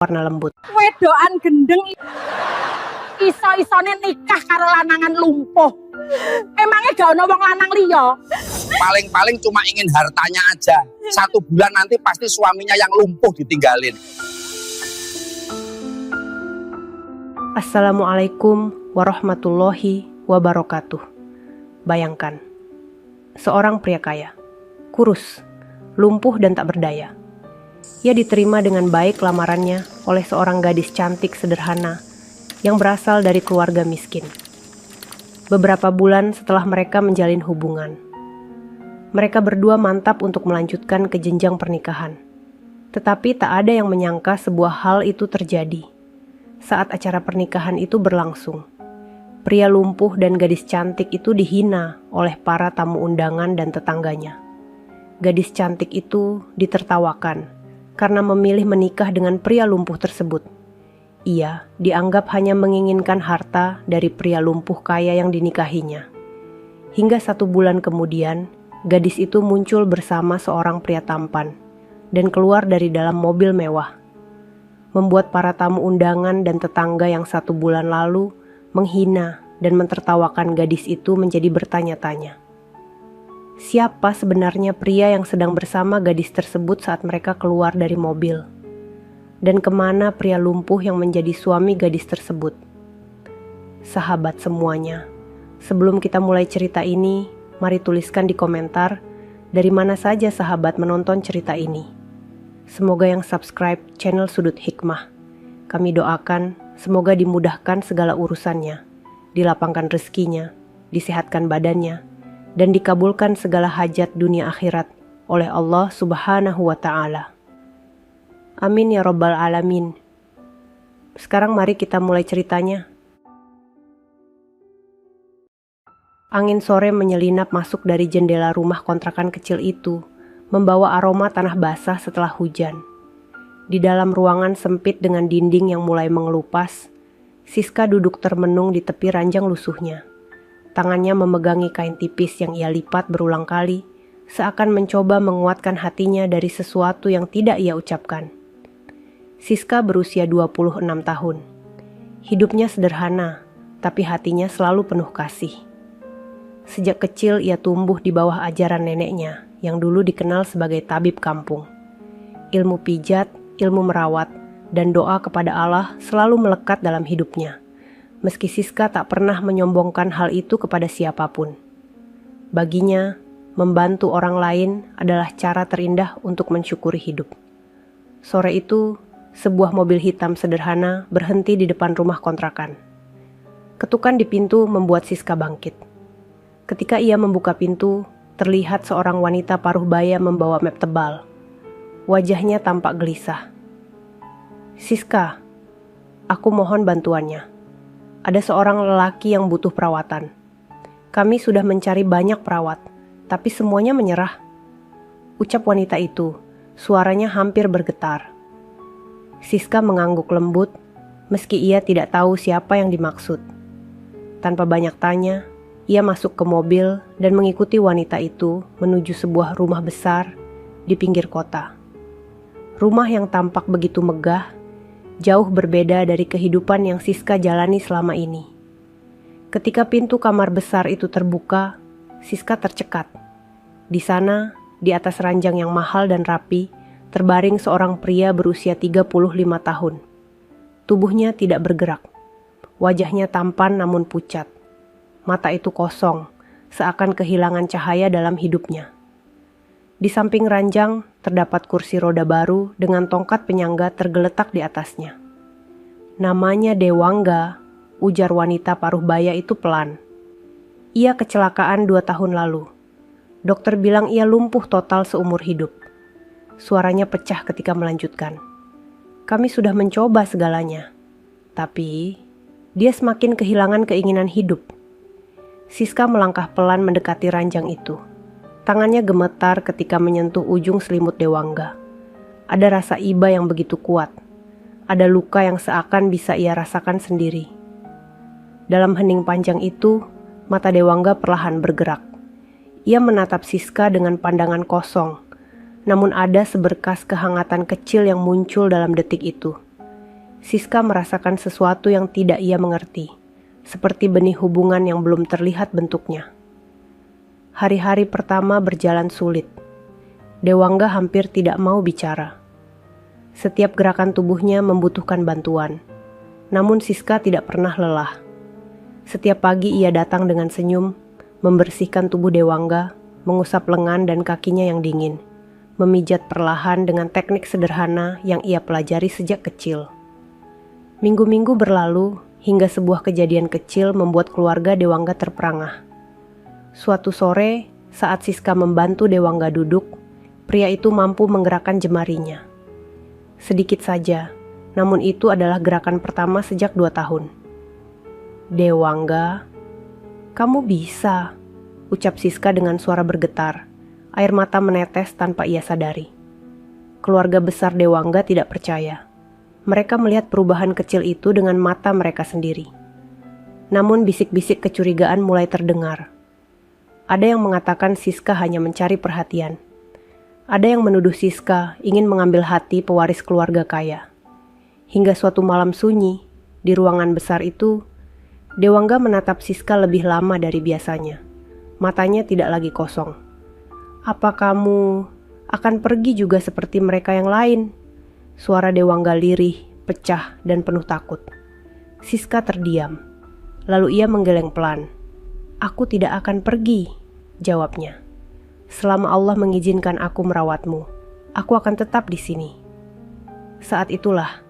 warna lembut. Wedokan gendeng iso-isone nikah karo lanangan lumpuh. Emangnya gak ono wong lanang liya? Paling-paling cuma ingin hartanya aja. 1 bulan nanti pasti suaminya yang lumpuh ditinggalin. Assalamualaikum warahmatullahi wabarakatuh. Bayangkan, seorang pria kaya, kurus, lumpuh dan tak berdaya. Ia diterima dengan baik lamarannya oleh seorang gadis cantik sederhana yang berasal dari keluarga miskin. Beberapa bulan setelah mereka menjalin hubungan, mereka berdua mantap untuk melanjutkan ke jenjang pernikahan. Tetapi tak ada yang menyangka sebuah hal itu terjadi. Saat acara pernikahan itu berlangsung, pria lumpuh dan gadis cantik itu dihina oleh para tamu undangan dan tetangganya. Gadis cantik itu ditertawakan karena memilih menikah dengan pria lumpuh tersebut. Ia dianggap hanya menginginkan harta dari pria lumpuh kaya yang dinikahinya. Hingga 1 bulan kemudian, gadis itu muncul bersama seorang pria tampan dan keluar dari dalam mobil mewah, membuat para tamu undangan dan tetangga yang 1 bulan lalu menghina dan mentertawakan gadis itu menjadi bertanya-tanya. Siapa sebenarnya pria yang sedang bersama gadis tersebut saat mereka keluar dari mobil? Dan kemana pria lumpuh yang menjadi suami gadis tersebut? Sahabat semuanya, sebelum kita mulai cerita ini, mari tuliskan di komentar dari mana saja sahabat menonton cerita ini. Semoga yang subscribe channel Sudut Hikmah. Kami doakan semoga dimudahkan segala urusannya, dilapangkan rezekinya, disehatkan badannya, dan dikabulkan segala hajat dunia akhirat oleh Allah Subhanahu wa Ta'ala. Amin ya Rabbal Alamin. Sekarang mari kita mulai ceritanya. Angin sore menyelinap masuk dari jendela rumah kontrakan kecil itu, membawa aroma tanah basah setelah hujan. Di dalam ruangan sempit dengan dinding yang mulai mengelupas, Siska duduk termenung di tepi ranjang lusuhnya. Tangannya memegangi kain tipis yang ia lipat berulang kali, seakan mencoba menguatkan hatinya dari sesuatu yang tidak ia ucapkan. Siska berusia 26 tahun. Hidupnya sederhana, tapi hatinya selalu penuh kasih. Sejak kecil ia tumbuh di bawah ajaran neneknya yang dulu dikenal sebagai tabib kampung. Ilmu pijat, ilmu merawat, dan doa kepada Allah selalu melekat dalam hidupnya. Meski Siska tak pernah menyombongkan hal itu kepada siapapun. Baginya, membantu orang lain adalah cara terindah untuk mensyukuri hidup. Sore itu, sebuah mobil hitam sederhana berhenti di depan rumah kontrakan. Ketukan di pintu membuat Siska bangkit. Ketika ia membuka pintu, terlihat seorang wanita paruh baya membawa map tebal. Wajahnya tampak gelisah. "Siska, aku mohon bantuannya. Ada seorang lelaki yang butuh perawatan. Kami sudah mencari banyak perawat, tapi semuanya menyerah," ucap wanita itu. Suaranya hampir bergetar. Siska mengangguk lembut, meski ia tidak tahu siapa yang dimaksud. Tanpa banyak tanya, ia masuk ke mobil dan mengikuti wanita itu menuju sebuah rumah besar di pinggir kota. Rumah yang tampak begitu megah, jauh berbeda dari kehidupan yang Siska jalani selama ini. Ketika pintu kamar besar itu terbuka, Siska tercekat. Di sana, di atas ranjang yang mahal dan rapi, terbaring seorang pria berusia 35 tahun. Tubuhnya tidak bergerak. Wajahnya tampan namun pucat. Mata itu kosong, seakan kehilangan cahaya dalam hidupnya. Di samping ranjang, terdapat kursi roda baru dengan tongkat penyangga tergeletak di atasnya. "Namanya Dewangga," ujar wanita paruh baya itu pelan. "Ia kecelakaan 2 tahun lalu. Dokter bilang ia lumpuh total seumur hidup." Suaranya pecah ketika melanjutkan. "Kami sudah mencoba segalanya, tapi dia semakin kehilangan keinginan hidup." Siska melangkah pelan mendekati ranjang itu. Tangannya gemetar ketika menyentuh ujung selimut Dewangga. Ada rasa iba yang begitu kuat. Ada luka yang seakan bisa ia rasakan sendiri. Dalam hening panjang itu, mata Dewangga perlahan bergerak. Ia menatap Siska dengan pandangan kosong. Namun ada seberkas kehangatan kecil yang muncul dalam detik itu. Siska merasakan sesuatu yang tidak ia mengerti, seperti benih hubungan yang belum terlihat bentuknya. Hari-hari pertama berjalan sulit. Dewangga hampir tidak mau bicara. Setiap gerakan tubuhnya membutuhkan bantuan. Namun Siska tidak pernah lelah. Setiap pagi ia datang dengan senyum, membersihkan tubuh Dewangga, mengusap lengan dan kakinya yang dingin, memijat perlahan dengan teknik sederhana yang ia pelajari sejak kecil. Minggu-minggu berlalu hingga sebuah kejadian kecil membuat keluarga Dewangga terperangah. Suatu sore, saat Siska membantu Dewangga duduk, pria itu mampu menggerakkan jemarinya. Sedikit saja, namun itu adalah gerakan pertama sejak 2 tahun. "Dewangga, kamu bisa," ucap Siska dengan suara bergetar. Air mata menetes tanpa ia sadari. Keluarga besar Dewangga tidak percaya. Mereka melihat perubahan kecil itu dengan mata mereka sendiri. Namun bisik-bisik kecurigaan mulai terdengar. Ada yang mengatakan Siska hanya mencari perhatian. Ada yang menuduh Siska ingin mengambil hati pewaris keluarga kaya. Hingga suatu malam sunyi, di ruangan besar itu, Dewangga menatap Siska lebih lama dari biasanya. Matanya tidak lagi kosong. "Apa kamu akan pergi juga seperti mereka yang lain?" Suara Dewangga lirih, pecah, dan penuh takut. Siska terdiam. Lalu ia menggeleng pelan. "Aku tidak akan pergi," jawabnya. "Selama Allah mengizinkan aku merawatmu, aku akan tetap di sini." Saat itulah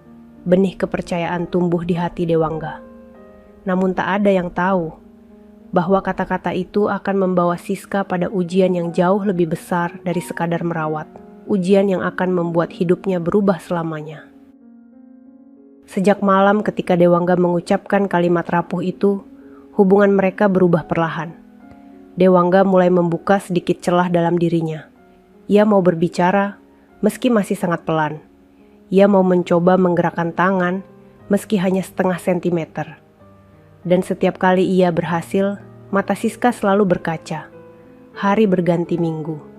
benih kepercayaan tumbuh di hati Dewangga. Namun tak ada yang tahu bahwa kata-kata itu akan membawa Siska pada ujian yang jauh lebih besar dari sekadar merawat. Ujian yang akan membuat hidupnya berubah selamanya. Sejak malam ketika Dewangga mengucapkan kalimat rapuh itu, hubungan mereka berubah perlahan. Dewangga mulai membuka sedikit celah dalam dirinya. Ia mau berbicara, meski masih sangat pelan. Ia mau mencoba menggerakkan tangan, meski hanya setengah sentimeter. Dan setiap kali ia berhasil, mata Siska selalu berkaca. Hari berganti minggu.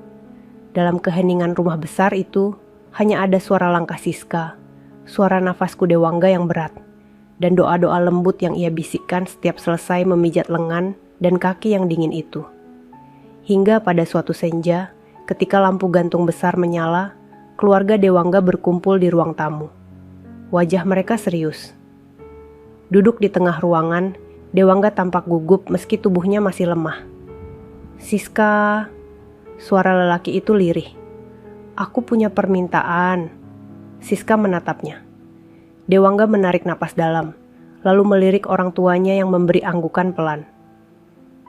Dalam keheningan rumah besar itu, hanya ada suara langkah Siska, suara nafasku Dewangga yang berat, dan doa-doa lembut yang ia bisikkan setiap selesai memijat lengan dan kaki yang dingin itu. Hingga pada suatu senja, ketika lampu gantung besar menyala, keluarga Dewangga berkumpul di ruang tamu. Wajah mereka serius. Duduk di tengah ruangan, Dewangga tampak gugup meski tubuhnya masih lemah. "Siska," suara lelaki itu lirih. "Aku punya permintaan." Siska menatapnya. Dewangga menarik napas dalam, lalu melirik orang tuanya yang memberi anggukan pelan.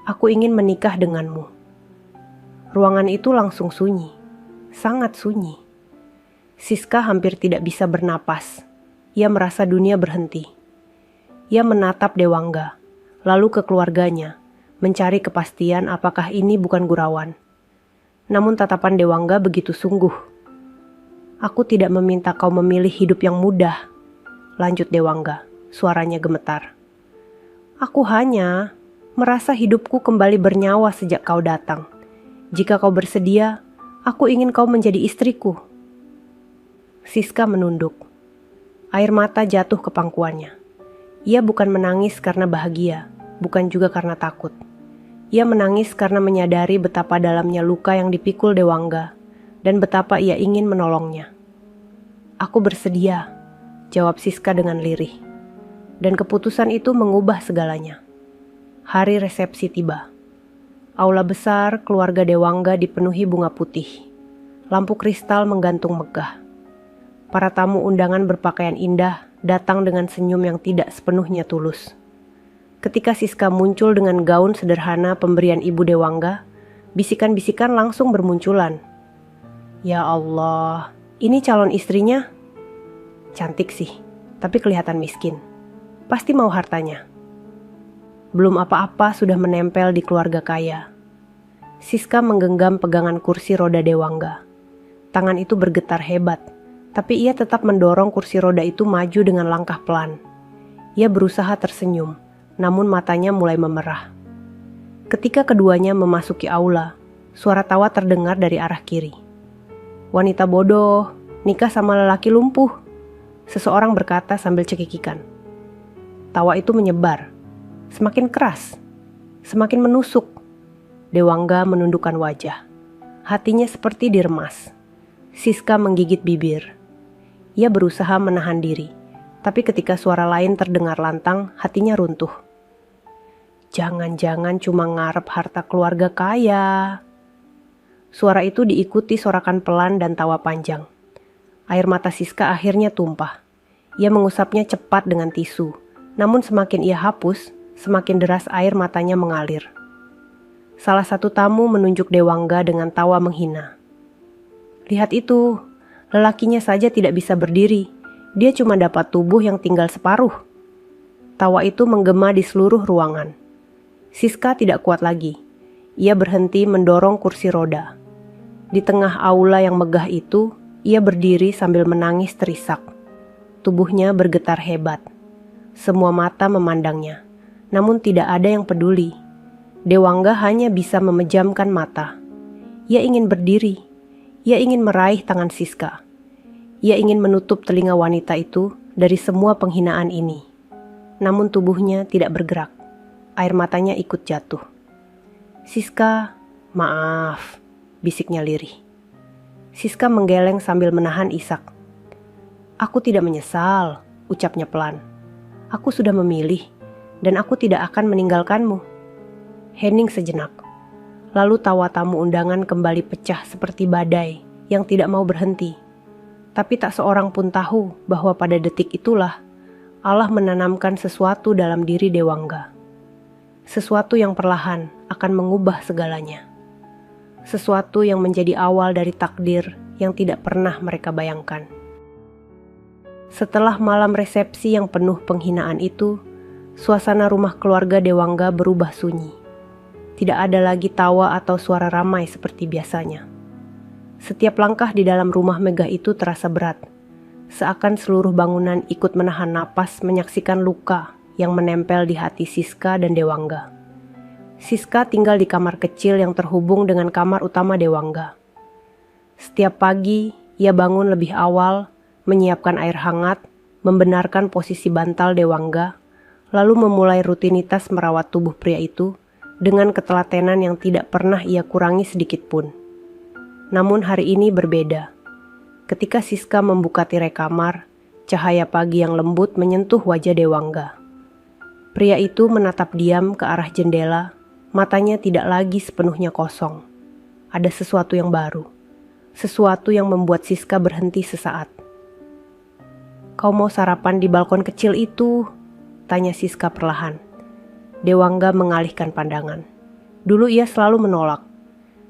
"Aku ingin menikah denganmu." Ruangan itu langsung sunyi, sangat sunyi. Siska hampir tidak bisa bernapas. Ia merasa dunia berhenti. Ia menatap Dewangga, lalu ke keluarganya, mencari kepastian apakah ini bukan gurauan. Namun tatapan Dewangga begitu sungguh. "Aku tidak meminta kau memilih hidup yang mudah," lanjut Dewangga, suaranya gemetar. "Aku hanya merasa hidupku kembali bernyawa sejak kau datang. Jika kau bersedia, aku ingin kau menjadi istriku." Siska menunduk. Air mata jatuh ke pangkuannya. Ia bukan menangis karena bahagia, bukan juga karena takut. Ia menangis karena menyadari betapa dalamnya luka yang dipikul Dewangga, dan betapa ia ingin menolongnya. "Aku bersedia," jawab Siska dengan lirih. Dan keputusan itu mengubah segalanya. Hari resepsi tiba. Aula besar keluarga Dewangga dipenuhi bunga putih. Lampu kristal menggantung megah. Para tamu undangan berpakaian indah datang dengan senyum yang tidak sepenuhnya tulus. Ketika Siska muncul dengan gaun sederhana pemberian ibu Dewangga, bisikan-bisikan langsung bermunculan. "Ya Allah, ini calon istrinya? Cantik sih, tapi kelihatan miskin. Pasti mau hartanya." Belum apa-apa sudah menempel di keluarga kaya. Siska menggenggam pegangan kursi roda Dewangga. Tangan itu bergetar hebat, tapi ia tetap mendorong kursi roda itu maju dengan langkah pelan. Ia berusaha tersenyum, namun matanya mulai memerah. Ketika keduanya memasuki aula, suara tawa terdengar dari arah kiri. "Wanita bodoh, nikah sama lelaki lumpuh," Seseorang berkata sambil cekikikan. Tawa itu menyebar, semakin keras, semakin menusuk. Dewangga menundukkan wajah. Hatinya seperti diremas. Siska menggigit bibir. Ia berusaha menahan diri, tapi ketika suara lain terdengar lantang, hatinya runtuh. Jangan-jangan cuma ngarep harta keluarga kaya. Suara itu diikuti sorakan pelan dan tawa panjang. Air mata Siska akhirnya tumpah. Ia mengusapnya cepat dengan tisu, namun semakin ia hapus, semakin deras air matanya mengalir. Salah satu tamu menunjuk Dewangga dengan tawa menghina. Lihat itu, lelakinya saja tidak bisa berdiri. Dia cuma dapat tubuh yang tinggal separuh. Tawa itu menggema di seluruh ruangan. Siska tidak kuat lagi. Ia berhenti mendorong kursi roda. Di tengah aula yang megah itu, ia berdiri sambil menangis terisak. Tubuhnya bergetar hebat. Semua mata memandangnya, namun tidak ada yang peduli. Dewangga hanya bisa memejamkan mata. Ia ingin berdiri. Ia ingin meraih tangan Siska. Ia ingin menutup telinga wanita itu dari semua penghinaan ini. Namun tubuhnya tidak bergerak. Air matanya ikut jatuh. Siska, maaf, bisiknya lirih. Siska menggeleng sambil menahan isak. Aku tidak menyesal, ucapnya pelan. Aku sudah memilih, dan aku tidak akan meninggalkanmu. Hening sejenak. Lalu tawa tamu undangan kembali pecah seperti badai yang tidak mau berhenti. Tapi tak seorang pun tahu bahwa pada detik itulah Allah menanamkan sesuatu dalam diri Dewangga. Sesuatu yang perlahan akan mengubah segalanya. Sesuatu yang menjadi awal dari takdir yang tidak pernah mereka bayangkan. Setelah malam resepsi yang penuh penghinaan itu, suasana rumah keluarga Dewangga berubah sunyi. Tidak ada lagi tawa atau suara ramai seperti biasanya. Setiap langkah di dalam rumah megah itu terasa berat. Seakan seluruh bangunan ikut menahan napas menyaksikan luka yang menempel di hati Siska dan Dewangga. Siska tinggal di kamar kecil yang terhubung dengan kamar utama Dewangga. Setiap pagi, ia bangun lebih awal, menyiapkan air hangat, membenarkan posisi bantal Dewangga, lalu memulai rutinitas merawat tubuh pria itu dengan ketelatenan yang tidak pernah ia kurangi sedikit pun. Namun hari ini berbeda. Ketika Siska membuka tirai kamar, cahaya pagi yang lembut menyentuh wajah Dewangga. Pria itu menatap diam ke arah jendela, matanya tidak lagi sepenuhnya kosong. Ada sesuatu yang baru, sesuatu yang membuat Siska berhenti sesaat. Kau mau sarapan di balkon kecil itu? Tanya Siska perlahan. Dewangga mengalihkan pandangan. Dulu ia selalu menolak.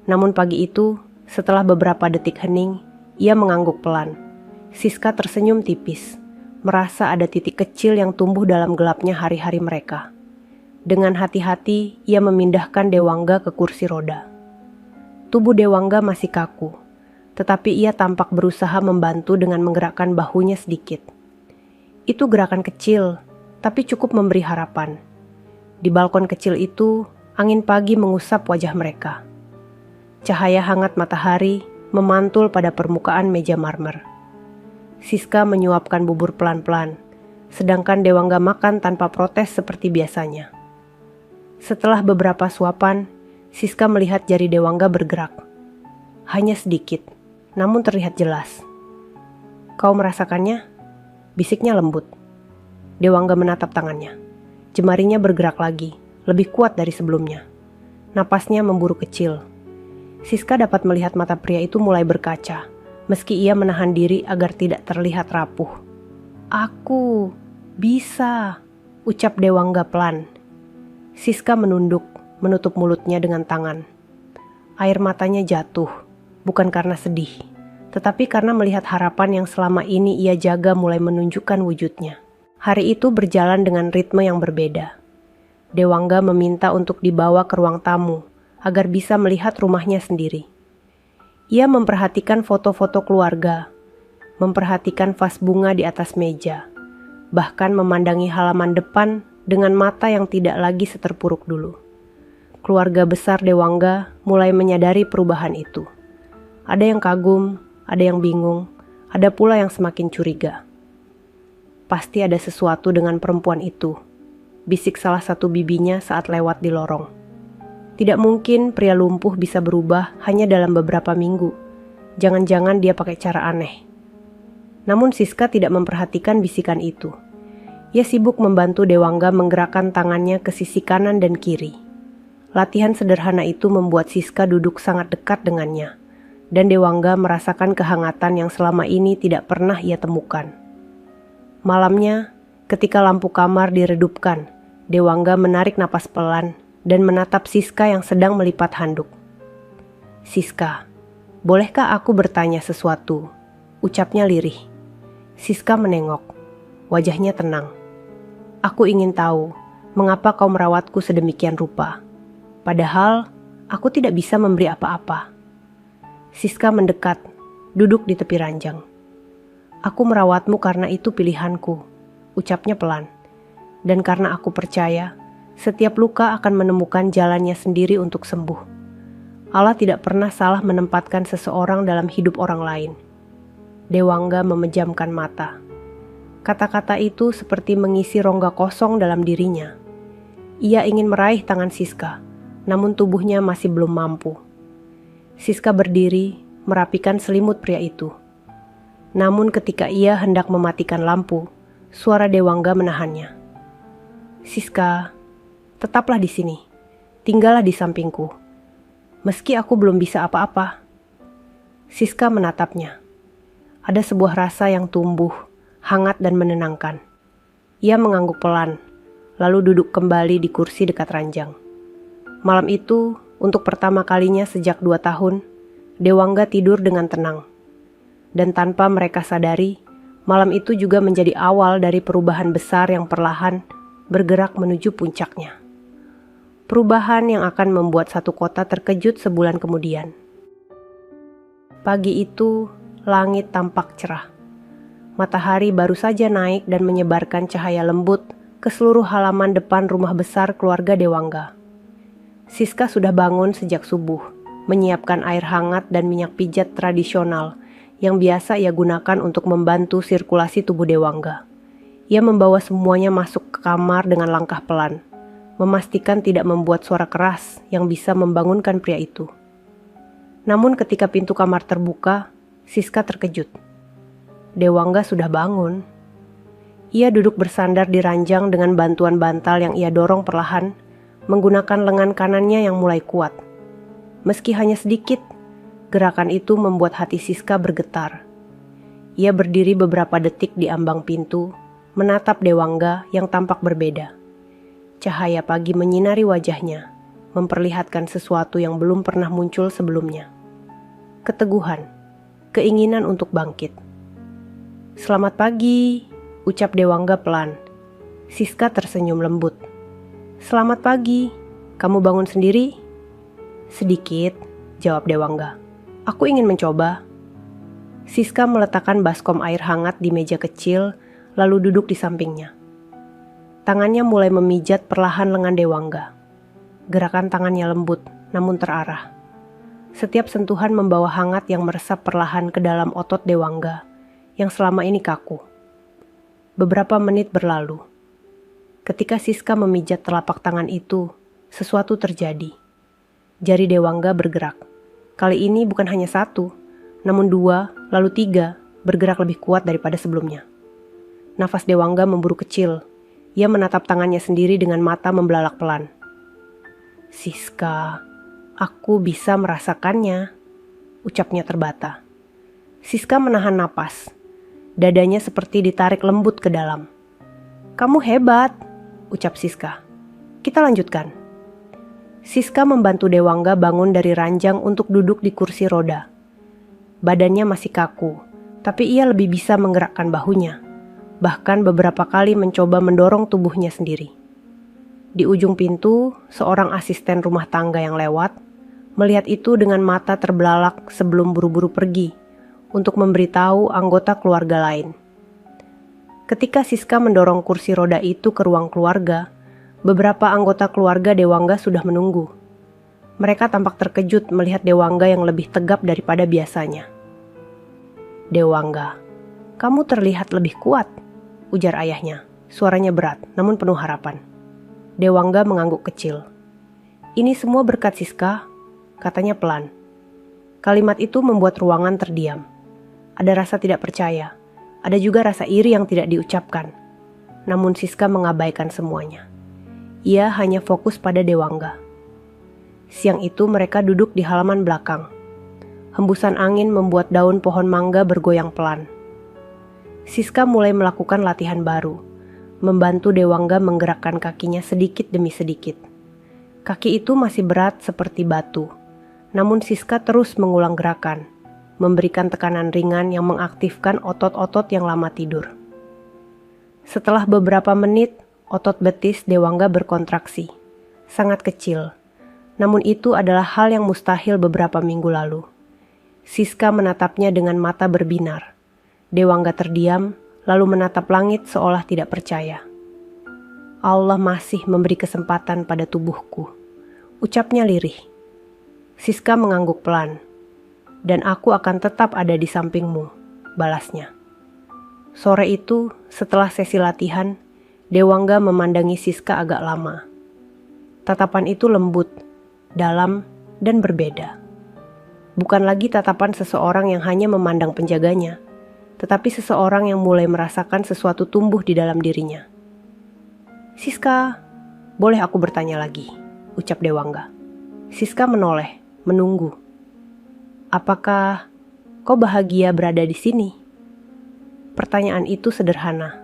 Namun pagi itu, setelah beberapa detik hening, ia mengangguk pelan. Siska tersenyum tipis, merasa ada titik kecil yang tumbuh dalam gelapnya hari-hari mereka. Dengan hati-hati, ia memindahkan Dewangga ke kursi roda. Tubuh Dewangga masih kaku, tetapi ia tampak berusaha membantu dengan menggerakkan bahunya sedikit. Itu gerakan kecil, tapi cukup memberi harapan. Di balkon kecil itu, angin pagi mengusap wajah mereka. Cahaya hangat matahari memantul pada permukaan meja marmer. Siska menyuapkan bubur pelan-pelan, sedangkan Dewangga makan tanpa protes seperti biasanya. Setelah beberapa suapan, Siska melihat jari Dewangga bergerak. Hanya sedikit, namun terlihat jelas. Kau merasakannya? Bisiknya lembut. Dewangga menatap tangannya. Jemarinya bergerak lagi, lebih kuat dari sebelumnya. Napasnya memburu kecil. Siska dapat melihat mata pria itu mulai berkaca, meski ia menahan diri agar tidak terlihat rapuh. Aku bisa, ucap Dewangga pelan. Siska menunduk, menutup mulutnya dengan tangan. Air matanya jatuh, bukan karena sedih, tetapi karena melihat harapan yang selama ini ia jaga mulai menunjukkan wujudnya. Hari itu berjalan dengan ritme yang berbeda. Dewangga meminta untuk dibawa ke ruang tamu, agar bisa melihat rumahnya sendiri. Ia memperhatikan foto-foto keluarga, memperhatikan vas bunga di atas meja, bahkan memandangi halaman depan dengan mata yang tidak lagi seterpuruk dulu. Keluarga besar Dewangga mulai menyadari perubahan itu. Ada yang kagum, ada yang bingung, ada pula yang semakin curiga. pasti ada sesuatu dengan perempuan itu, bisik salah satu bibinya saat lewat di lorong. Tidak mungkin pria lumpuh bisa berubah hanya dalam beberapa minggu. Jangan-jangan dia pakai cara aneh. Namun Siska tidak memperhatikan bisikan itu. Ia sibuk membantu Dewangga menggerakkan tangannya ke sisi kanan dan kiri. Latihan sederhana itu membuat Siska duduk sangat dekat dengannya, dan Dewangga merasakan kehangatan yang selama ini tidak pernah ia temukan. Malamnya, ketika lampu kamar diredupkan, Dewangga menarik napas pelan dan menatap Siska yang sedang melipat handuk. "Siska, bolehkah aku bertanya sesuatu?" ucapnya lirih. Siska menengok. Wajahnya tenang. "Aku ingin tahu, mengapa kau merawatku sedemikian rupa? Padahal, aku tidak bisa memberi apa-apa." Siska mendekat, duduk di tepi ranjang. "Aku merawatmu karena itu pilihanku," ucapnya pelan. "Dan karena aku percaya, setiap luka akan menemukan jalannya sendiri untuk sembuh. Allah tidak pernah salah menempatkan seseorang dalam hidup orang lain." Dewangga memejamkan mata. Kata-kata itu seperti mengisi rongga kosong dalam dirinya. Ia ingin meraih tangan Siska, namun tubuhnya masih belum mampu. Siska berdiri, merapikan selimut pria itu. Namun ketika ia hendak mematikan lampu, suara Dewangga menahannya. "Siska, tetaplah di sini. Tinggallah di sampingku. Meski aku belum bisa apa-apa." Siska menatapnya. Ada sebuah rasa yang tumbuh, hangat dan menenangkan. Ia mengangguk pelan, lalu duduk kembali di kursi dekat ranjang. Malam itu, untuk pertama kalinya sejak 2 tahun, Dewangga tidur dengan tenang. Dan tanpa mereka sadari, malam itu juga menjadi awal dari perubahan besar yang perlahan bergerak menuju puncaknya. Perubahan yang akan membuat satu kota terkejut sebulan kemudian. Pagi itu, langit tampak cerah. Matahari baru saja naik dan menyebarkan cahaya lembut ke seluruh halaman depan rumah besar keluarga Dewangga. Siska sudah bangun sejak subuh, menyiapkan air hangat dan minyak pijat tradisional yang biasa ia gunakan untuk membantu sirkulasi tubuh Dewangga. Ia membawa semuanya masuk ke kamar dengan langkah pelan, memastikan tidak membuat suara keras yang bisa membangunkan pria itu. Namun ketika pintu kamar terbuka, Siska terkejut. Dewangga sudah bangun. Ia duduk bersandar di ranjang dengan bantuan bantal yang ia dorong perlahan, menggunakan lengan kanannya yang mulai kuat. Meski hanya sedikit, gerakan itu membuat hati Siska bergetar. Ia berdiri beberapa detik di ambang pintu, menatap Dewangga yang tampak berbeda. Cahaya pagi menyinari wajahnya, memperlihatkan sesuatu yang belum pernah muncul sebelumnya. Keteguhan, keinginan untuk bangkit. "Selamat pagi," ucap Dewangga pelan. Siska tersenyum lembut. "Selamat pagi, kamu bangun sendiri?" "Sedikit," jawab Dewangga. "Aku ingin mencoba." Siska meletakkan baskom air hangat di meja kecil, lalu duduk di sampingnya. Tangannya mulai memijat perlahan lengan Dewangga. Gerakan tangannya lembut, namun terarah. Setiap sentuhan membawa hangat yang meresap perlahan ke dalam otot Dewangga yang selama ini kaku. Beberapa menit berlalu. Ketika Siska memijat telapak tangan itu, sesuatu terjadi. Jari Dewangga bergerak. Kali ini bukan hanya 1, namun 2, lalu 3, bergerak lebih kuat daripada sebelumnya. Nafas Dewangga memburu kecil. Ia menatap tangannya sendiri dengan mata membelalak pelan. "Siska, aku bisa merasakannya," ucapnya terbata. Siska menahan napas. Dadanya seperti ditarik lembut ke dalam. "Kamu hebat," ucap Siska. "Kita lanjutkan." Siska membantu Dewangga bangun dari ranjang untuk duduk di kursi roda. Badannya masih kaku, tapi ia lebih bisa menggerakkan bahunya. Bahkan beberapa kali mencoba mendorong tubuhnya sendiri. Di ujung pintu, seorang asisten rumah tangga yang lewat, melihat itu dengan mata terbelalak sebelum buru-buru pergi untuk memberitahu anggota keluarga lain. Ketika Siska mendorong kursi roda itu ke ruang keluarga, beberapa anggota keluarga Dewangga sudah menunggu. Mereka tampak terkejut melihat Dewangga yang lebih tegap daripada biasanya. "Dewangga, kamu terlihat lebih kuat," ujar ayahnya. Suaranya berat, namun penuh harapan. Dewangga mengangguk kecil. Ini semua berkat Siska, katanya pelan. Kalimat itu membuat ruangan terdiam. Ada rasa tidak percaya, ada juga rasa iri yang tidak diucapkan. Namun Siska mengabaikan semuanya. Ia hanya fokus pada Dewangga. Siang itu mereka duduk di halaman belakang. Hembusan angin membuat daun pohon mangga bergoyang pelan. Siska mulai melakukan latihan baru, membantu Dewangga menggerakkan kakinya sedikit demi sedikit. Kaki itu masih berat seperti batu, namun Siska terus mengulang gerakan, memberikan tekanan ringan yang mengaktifkan otot-otot yang lama tidur. Setelah beberapa menit, otot betis Dewangga berkontraksi, sangat kecil. Namun itu adalah hal yang mustahil beberapa minggu lalu. Siska menatapnya dengan mata berbinar. Dewangga terdiam, lalu menatap langit seolah tidak percaya. Allah masih memberi kesempatan pada tubuhku, ucapnya lirih. Siska mengangguk pelan. Dan aku akan tetap ada di sampingmu, balasnya. Sore itu, setelah sesi latihan, Dewangga memandangi Siska agak lama. Tatapan itu lembut, dalam, dan berbeda. Bukan lagi tatapan seseorang yang hanya memandang penjaganya, tetapi seseorang yang mulai merasakan sesuatu tumbuh di dalam dirinya. Siska, boleh aku bertanya lagi, ucap Dewangga. Siska menoleh, menunggu. Apakah kau bahagia berada di sini? Pertanyaan itu sederhana,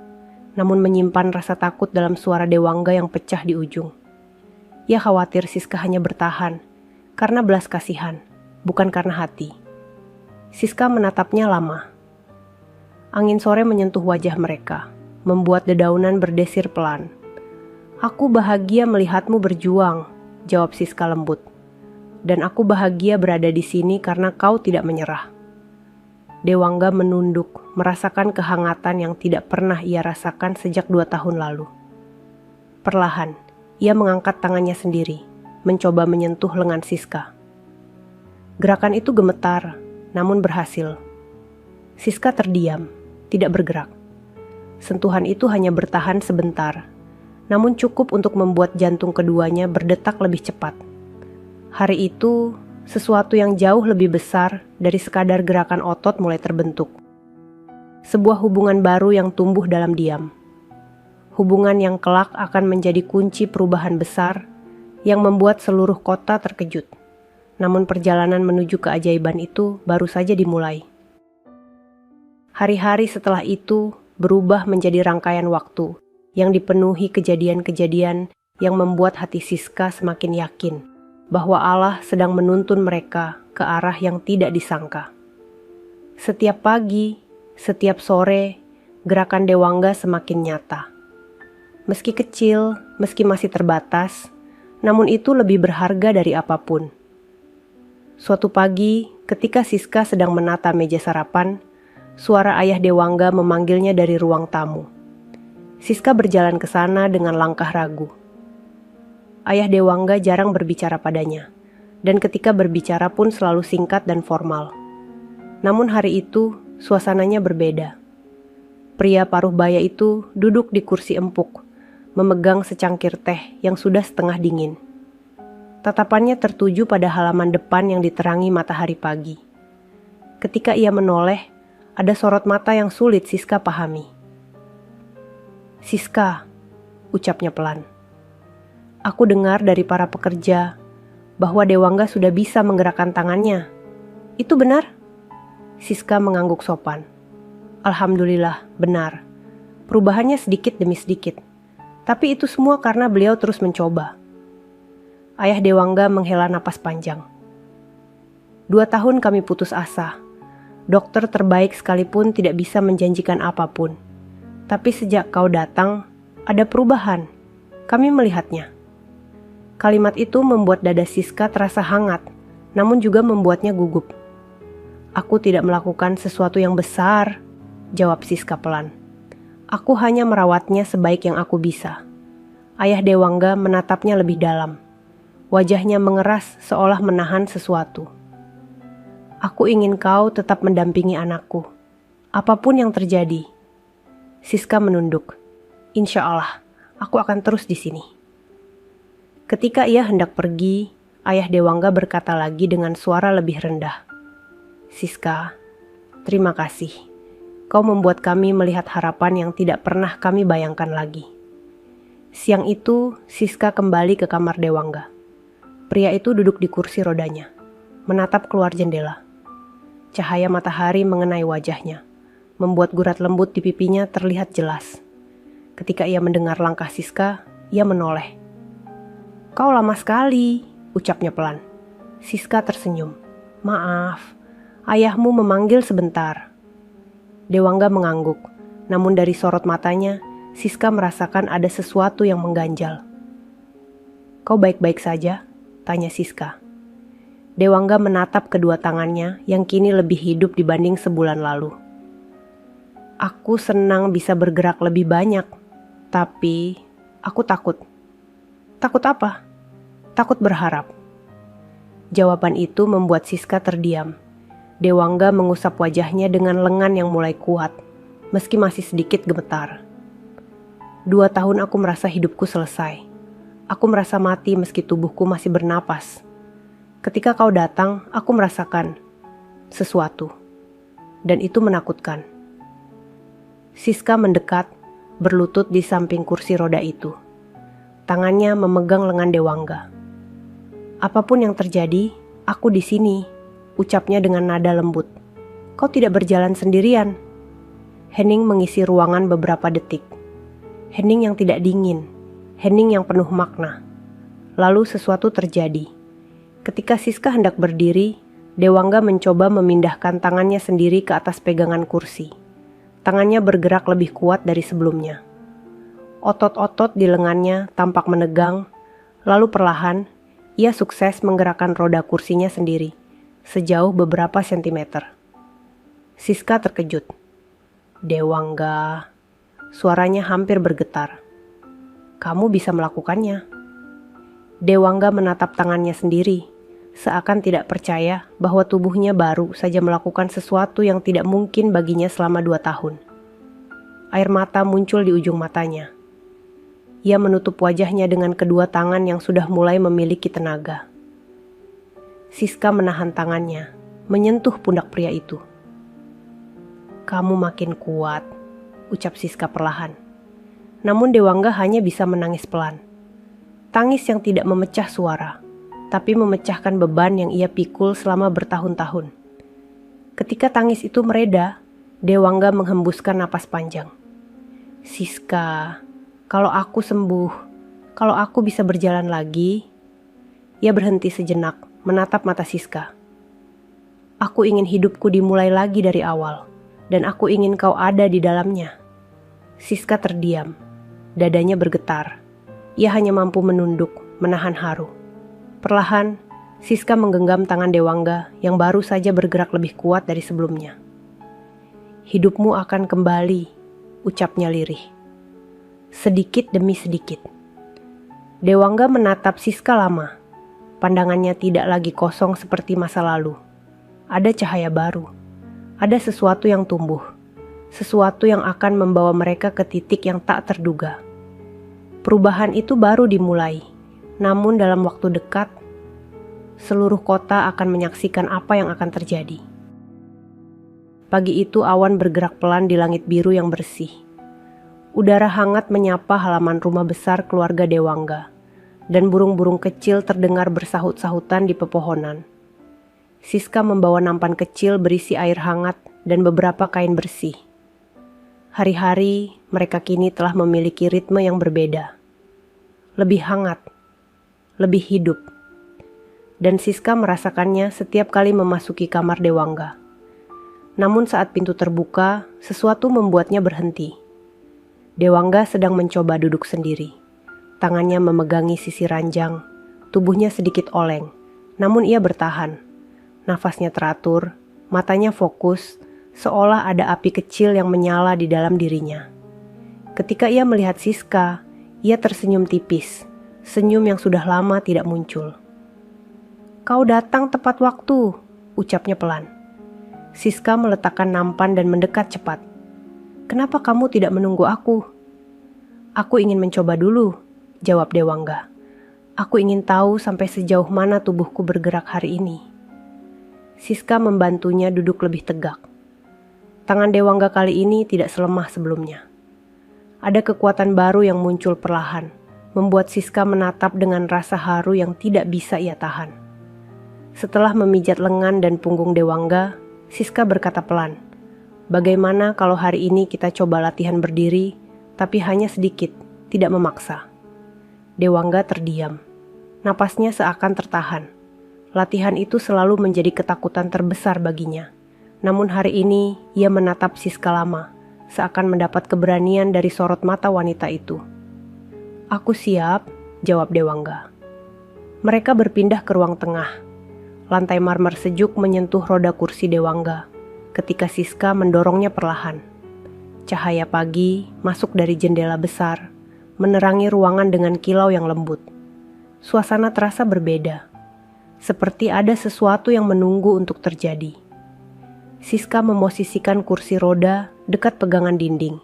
namun menyimpan rasa takut dalam suara Dewangga yang pecah di ujung. Ia khawatir Siska hanya bertahan, karena belas kasihan, bukan karena hati. Siska menatapnya lama. Angin sore menyentuh wajah mereka, membuat dedaunan berdesir pelan. Aku bahagia melihatmu berjuang, jawab Siska lembut. Dan aku bahagia berada di sini karena kau tidak menyerah. Dewangga menunduk, merasakan kehangatan yang tidak pernah ia rasakan sejak 2 tahun lalu. Perlahan, ia mengangkat tangannya sendiri, mencoba menyentuh lengan Siska. Gerakan itu gemetar, namun berhasil. Siska terdiam, tidak bergerak. Sentuhan itu hanya bertahan sebentar, namun cukup untuk membuat jantung keduanya berdetak lebih cepat. Hari itu, sesuatu yang jauh lebih besar dari sekadar gerakan otot mulai terbentuk. Sebuah hubungan baru yang tumbuh dalam diam. Hubungan yang kelak akan menjadi kunci perubahan besar yang membuat seluruh kota terkejut. Namun perjalanan menuju keajaiban itu baru saja dimulai. Hari-hari setelah itu berubah menjadi rangkaian waktu yang dipenuhi kejadian-kejadian yang membuat hati Siska semakin yakin bahwa Allah sedang menuntun mereka ke arah yang tidak disangka. Setiap pagi, setiap sore, gerakan Dewangga semakin nyata. Meski kecil, meski masih terbatas, namun itu lebih berharga dari apapun. Suatu pagi, ketika Siska sedang menata meja sarapan, suara ayah Dewangga memanggilnya dari ruang tamu. Siska berjalan ke sana dengan langkah ragu. Ayah Dewangga jarang berbicara padanya, dan ketika berbicara pun selalu singkat dan formal. Namun hari itu, suasananya berbeda. Pria paruh baya itu duduk di kursi empuk, memegang secangkir teh yang sudah setengah dingin. Tatapannya tertuju pada halaman depan yang diterangi matahari pagi. Ketika ia menoleh, ada sorot mata yang sulit Siska pahami. Siska, ucapnya pelan. Aku dengar dari para pekerja bahwa Dewangga sudah bisa menggerakkan tangannya. Itu benar? Siska mengangguk sopan. Alhamdulillah, benar. Perubahannya sedikit demi sedikit. Tapi itu semua karena beliau terus mencoba. Ayah Dewangga menghela napas panjang. 2 tahun kami putus asa. Dokter terbaik sekalipun tidak bisa menjanjikan apapun. Tapi sejak kau datang, ada perubahan. Kami melihatnya. Kalimat itu membuat dada Siska terasa hangat, namun juga membuatnya gugup. Aku tidak melakukan sesuatu yang besar, jawab Siska pelan. Aku hanya merawatnya sebaik yang aku bisa. Ayah Dewangga menatapnya lebih dalam. Wajahnya mengeras seolah menahan sesuatu. Aku ingin kau tetap mendampingi anakku, apapun yang terjadi. Siska menunduk. Insya Allah, aku akan terus di sini. Ketika ia hendak pergi, ayah Dewangga berkata lagi dengan suara lebih rendah. Siska, terima kasih. Kau membuat kami melihat harapan yang tidak pernah kami bayangkan lagi. Siang itu, Siska kembali ke kamar Dewangga. Pria itu duduk di kursi rodanya, menatap keluar jendela. Cahaya matahari mengenai wajahnya, membuat gurat lembut di pipinya terlihat jelas. Ketika ia mendengar langkah Siska, ia menoleh. Kau lama sekali, ucapnya pelan. Siska tersenyum. Maaf, ayahmu memanggil sebentar. Dewangga mengangguk, namun dari sorot matanya, Siska merasakan ada sesuatu yang mengganjal. Kau baik-baik saja? Tanya Siska. Dewangga menatap kedua tangannya yang kini lebih hidup dibanding sebulan lalu. Aku senang bisa bergerak lebih banyak, tapi aku takut. Takut apa? Takut berharap. Jawaban itu membuat Siska terdiam. Dewangga mengusap wajahnya dengan lengan yang mulai kuat, meski masih sedikit gemetar. 2 tahun aku merasa hidupku selesai. Aku merasa mati meski tubuhku masih bernapas. Ketika kau datang, aku merasakan sesuatu. Dan itu menakutkan. Siska mendekat, berlutut di samping kursi roda itu. Tangannya memegang lengan Dewangga. Apapun yang terjadi, aku di sini, ucapnya dengan nada lembut. Kau tidak berjalan sendirian. Hening mengisi ruangan beberapa detik. Hening yang tidak dingin. Hening yang penuh makna. Lalu sesuatu terjadi. Ketika Siska hendak berdiri, Dewangga mencoba memindahkan tangannya sendiri ke atas pegangan kursi. Tangannya bergerak lebih kuat dari sebelumnya. Otot-otot di lengannya tampak menegang, lalu perlahan, ia sukses menggerakkan roda kursinya sendiri, sejauh beberapa sentimeter. Siska terkejut. Dewangga, suaranya hampir bergetar. Kamu bisa melakukannya. Dewangga menatap tangannya sendiri, seakan tidak percaya bahwa tubuhnya baru saja melakukan sesuatu yang tidak mungkin baginya selama 2 tahun. Air mata muncul di ujung matanya. Ia menutup wajahnya dengan kedua tangan yang sudah mulai memiliki tenaga. Siska menahan tangannya, menyentuh pundak pria itu. Kamu makin kuat, ucap Siska perlahan. Namun Dewangga hanya bisa menangis pelan. Tangis yang tidak memecah suara, tapi memecahkan beban yang ia pikul selama bertahun-tahun. Ketika tangis itu mereda, Dewangga menghembuskan napas panjang. Siska, kalau aku sembuh, kalau aku bisa berjalan lagi. Ia berhenti sejenak, menatap mata Siska. Aku ingin hidupku dimulai lagi dari awal, dan aku ingin kau ada di dalamnya. Siska terdiam. Dadanya bergetar. Ia hanya mampu menunduk, menahan haru. Perlahan, Siska menggenggam tangan Dewangga yang baru saja bergerak lebih kuat dari sebelumnya. Hidupmu akan kembali, ucapnya lirih. Sedikit demi sedikit. Dewangga menatap Siska lama. Pandangannya tidak lagi kosong seperti masa lalu. Ada cahaya baru. Ada sesuatu yang tumbuh. Sesuatu yang akan membawa mereka ke titik yang tak terduga. Perubahan itu baru dimulai, namun dalam waktu dekat, seluruh kota akan menyaksikan apa yang akan terjadi. Pagi itu awan bergerak pelan di langit biru yang bersih. Udara hangat menyapa halaman rumah besar keluarga Dewangga, dan burung-burung kecil terdengar bersahut-sahutan di pepohonan. Siska membawa nampan kecil berisi air hangat dan beberapa kain bersih. Hari-hari mereka kini telah memiliki ritme yang berbeda. Lebih hangat, lebih hidup. Dan Siska merasakannya setiap kali memasuki kamar Dewangga. Namun saat pintu terbuka, sesuatu membuatnya berhenti. Dewangga sedang mencoba duduk sendiri. Tangannya memegangi sisi ranjang, tubuhnya sedikit oleng, namun ia bertahan. Nafasnya teratur, matanya fokus, seolah ada api kecil yang menyala di dalam dirinya. Ketika ia melihat Siska, ia tersenyum tipis, senyum yang sudah lama tidak muncul. Kau datang tepat waktu, ucapnya pelan. Siska meletakkan nampan dan mendekat cepat. Kenapa kamu tidak menunggu aku? Aku ingin mencoba dulu, jawab Dewangga. Aku ingin tahu sampai sejauh mana tubuhku bergerak hari ini. Siska membantunya duduk lebih tegak. Tangan Dewangga kali ini tidak selemah sebelumnya. Ada kekuatan baru yang muncul perlahan, membuat Siska menatap dengan rasa haru yang tidak bisa ia tahan. Setelah memijat lengan dan punggung Dewangga, Siska berkata pelan, "Bagaimana kalau hari ini kita coba latihan berdiri, tapi hanya sedikit, tidak memaksa?" Dewangga terdiam. Napasnya seakan tertahan. Latihan itu selalu menjadi ketakutan terbesar baginya. Namun hari ini, ia menatap Siska lama, seakan mendapat keberanian dari sorot mata wanita itu. "Aku siap," jawab Dewangga. Mereka berpindah ke ruang tengah. Lantai marmer sejuk menyentuh roda kursi Dewangga ketika Siska mendorongnya perlahan. Cahaya pagi masuk dari jendela besar, menerangi ruangan dengan kilau yang lembut. Suasana terasa berbeda, seperti ada sesuatu yang menunggu untuk terjadi. Siska memosisikan kursi roda dekat pegangan dinding.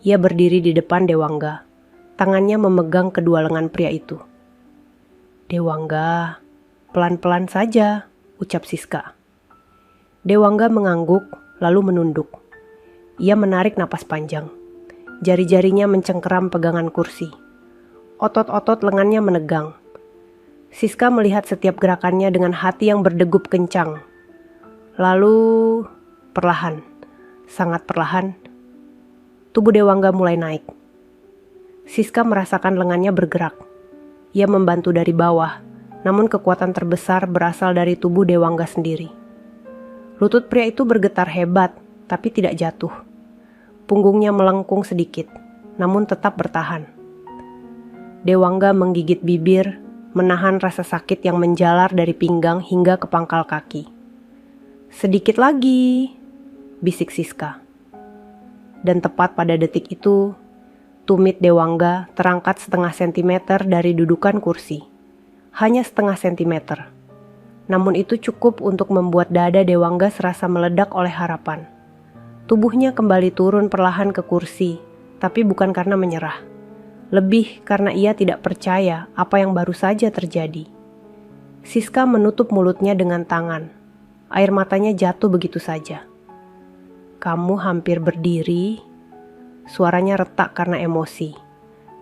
Ia berdiri di depan Dewangga, tangannya memegang kedua lengan pria itu. "Dewangga, pelan-pelan saja," ucap Siska. Dewangga mengangguk, lalu menunduk. Ia menarik napas panjang. Jari-jarinya mencengkeram pegangan kursi. Otot-otot lengannya menegang. Siska melihat setiap gerakannya dengan hati yang berdegup kencang. Lalu, perlahan, sangat perlahan, tubuh Dewangga mulai naik. Siska merasakan lengannya bergerak. Ia membantu dari bawah, namun kekuatan terbesar berasal dari tubuh Dewangga sendiri. Lutut pria itu bergetar hebat, tapi tidak jatuh. Punggungnya melengkung sedikit, namun tetap bertahan. Dewangga menggigit bibir, menahan rasa sakit yang menjalar dari pinggang hingga ke pangkal kaki. "Sedikit lagi," bisik Siska. Dan tepat pada detik itu, tumit Dewangga terangkat setengah sentimeter dari dudukan kursi. Hanya setengah sentimeter. Namun itu cukup untuk membuat dada Dewangga serasa meledak oleh harapan. Tubuhnya kembali turun perlahan ke kursi, tapi bukan karena menyerah. Lebih karena ia tidak percaya apa yang baru saja terjadi. Siska menutup mulutnya dengan tangan. Air matanya jatuh begitu saja. "Kamu hampir berdiri." Suaranya retak karena emosi.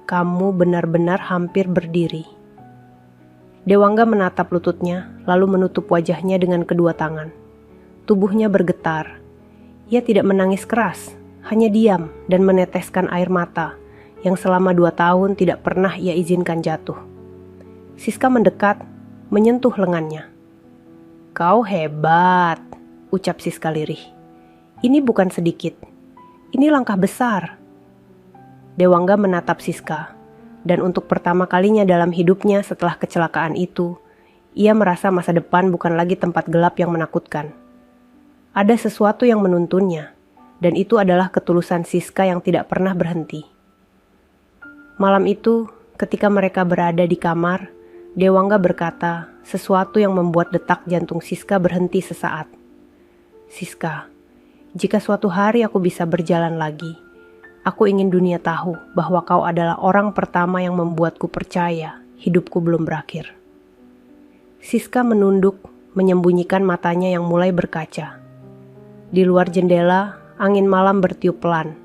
"Kamu benar-benar hampir berdiri." Dewangga menatap lututnya, lalu menutup wajahnya dengan kedua tangan. Tubuhnya bergetar. Ia tidak menangis keras, hanya diam dan meneteskan air mata yang selama 2 tahun tidak pernah ia izinkan jatuh. Siska mendekat, menyentuh lengannya. "Kau hebat," ucap Siska lirih. "Ini bukan sedikit. Ini langkah besar." Dewangga menatap Siska. Dan untuk pertama kalinya dalam hidupnya setelah kecelakaan itu, ia merasa masa depan bukan lagi tempat gelap yang menakutkan. Ada sesuatu yang menuntunnya, dan itu adalah ketulusan Siska yang tidak pernah berhenti. Malam itu, ketika mereka berada di kamar, Dewangga berkata sesuatu yang membuat detak jantung Siska berhenti sesaat. "Siska, jika suatu hari aku bisa berjalan lagi, aku ingin dunia tahu bahwa kau adalah orang pertama yang membuatku percaya hidupku belum berakhir." Siska menunduk, menyembunyikan matanya yang mulai berkaca. Di luar jendela, angin malam bertiup pelan,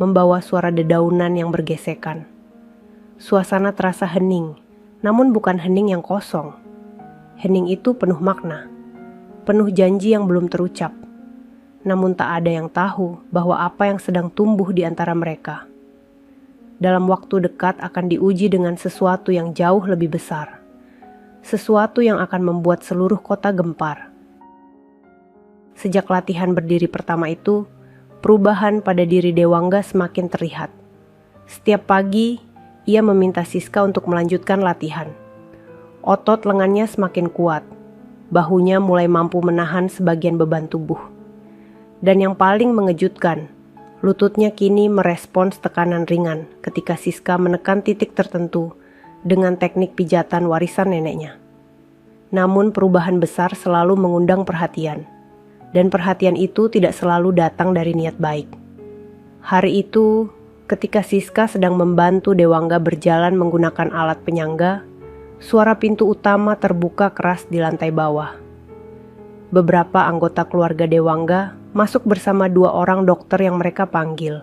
membawa suara dedaunan yang bergesekan. Suasana terasa hening, namun bukan hening yang kosong. Hening itu penuh makna, penuh janji yang belum terucap. Namun tak ada yang tahu bahwa apa yang sedang tumbuh di antara mereka dalam waktu dekat akan diuji dengan sesuatu yang jauh lebih besar. Sesuatu yang akan membuat seluruh kota gempar. Sejak latihan berdiri pertama itu, perubahan pada diri Dewangga semakin terlihat. Setiap pagi, ia meminta Siska untuk melanjutkan latihan. Otot lengannya semakin kuat, bahunya mulai mampu menahan sebagian beban tubuh. Dan yang paling mengejutkan, lututnya kini merespons tekanan ringan ketika Siska menekan titik tertentu dengan teknik pijatan warisan neneknya. Namun perubahan besar selalu mengundang perhatian, dan perhatian itu tidak selalu datang dari niat baik. Hari itu, ketika Siska sedang membantu Dewangga berjalan menggunakan alat penyangga, suara pintu utama terbuka keras di lantai bawah. Beberapa anggota keluarga Dewangga masuk bersama 2 orang dokter yang mereka panggil.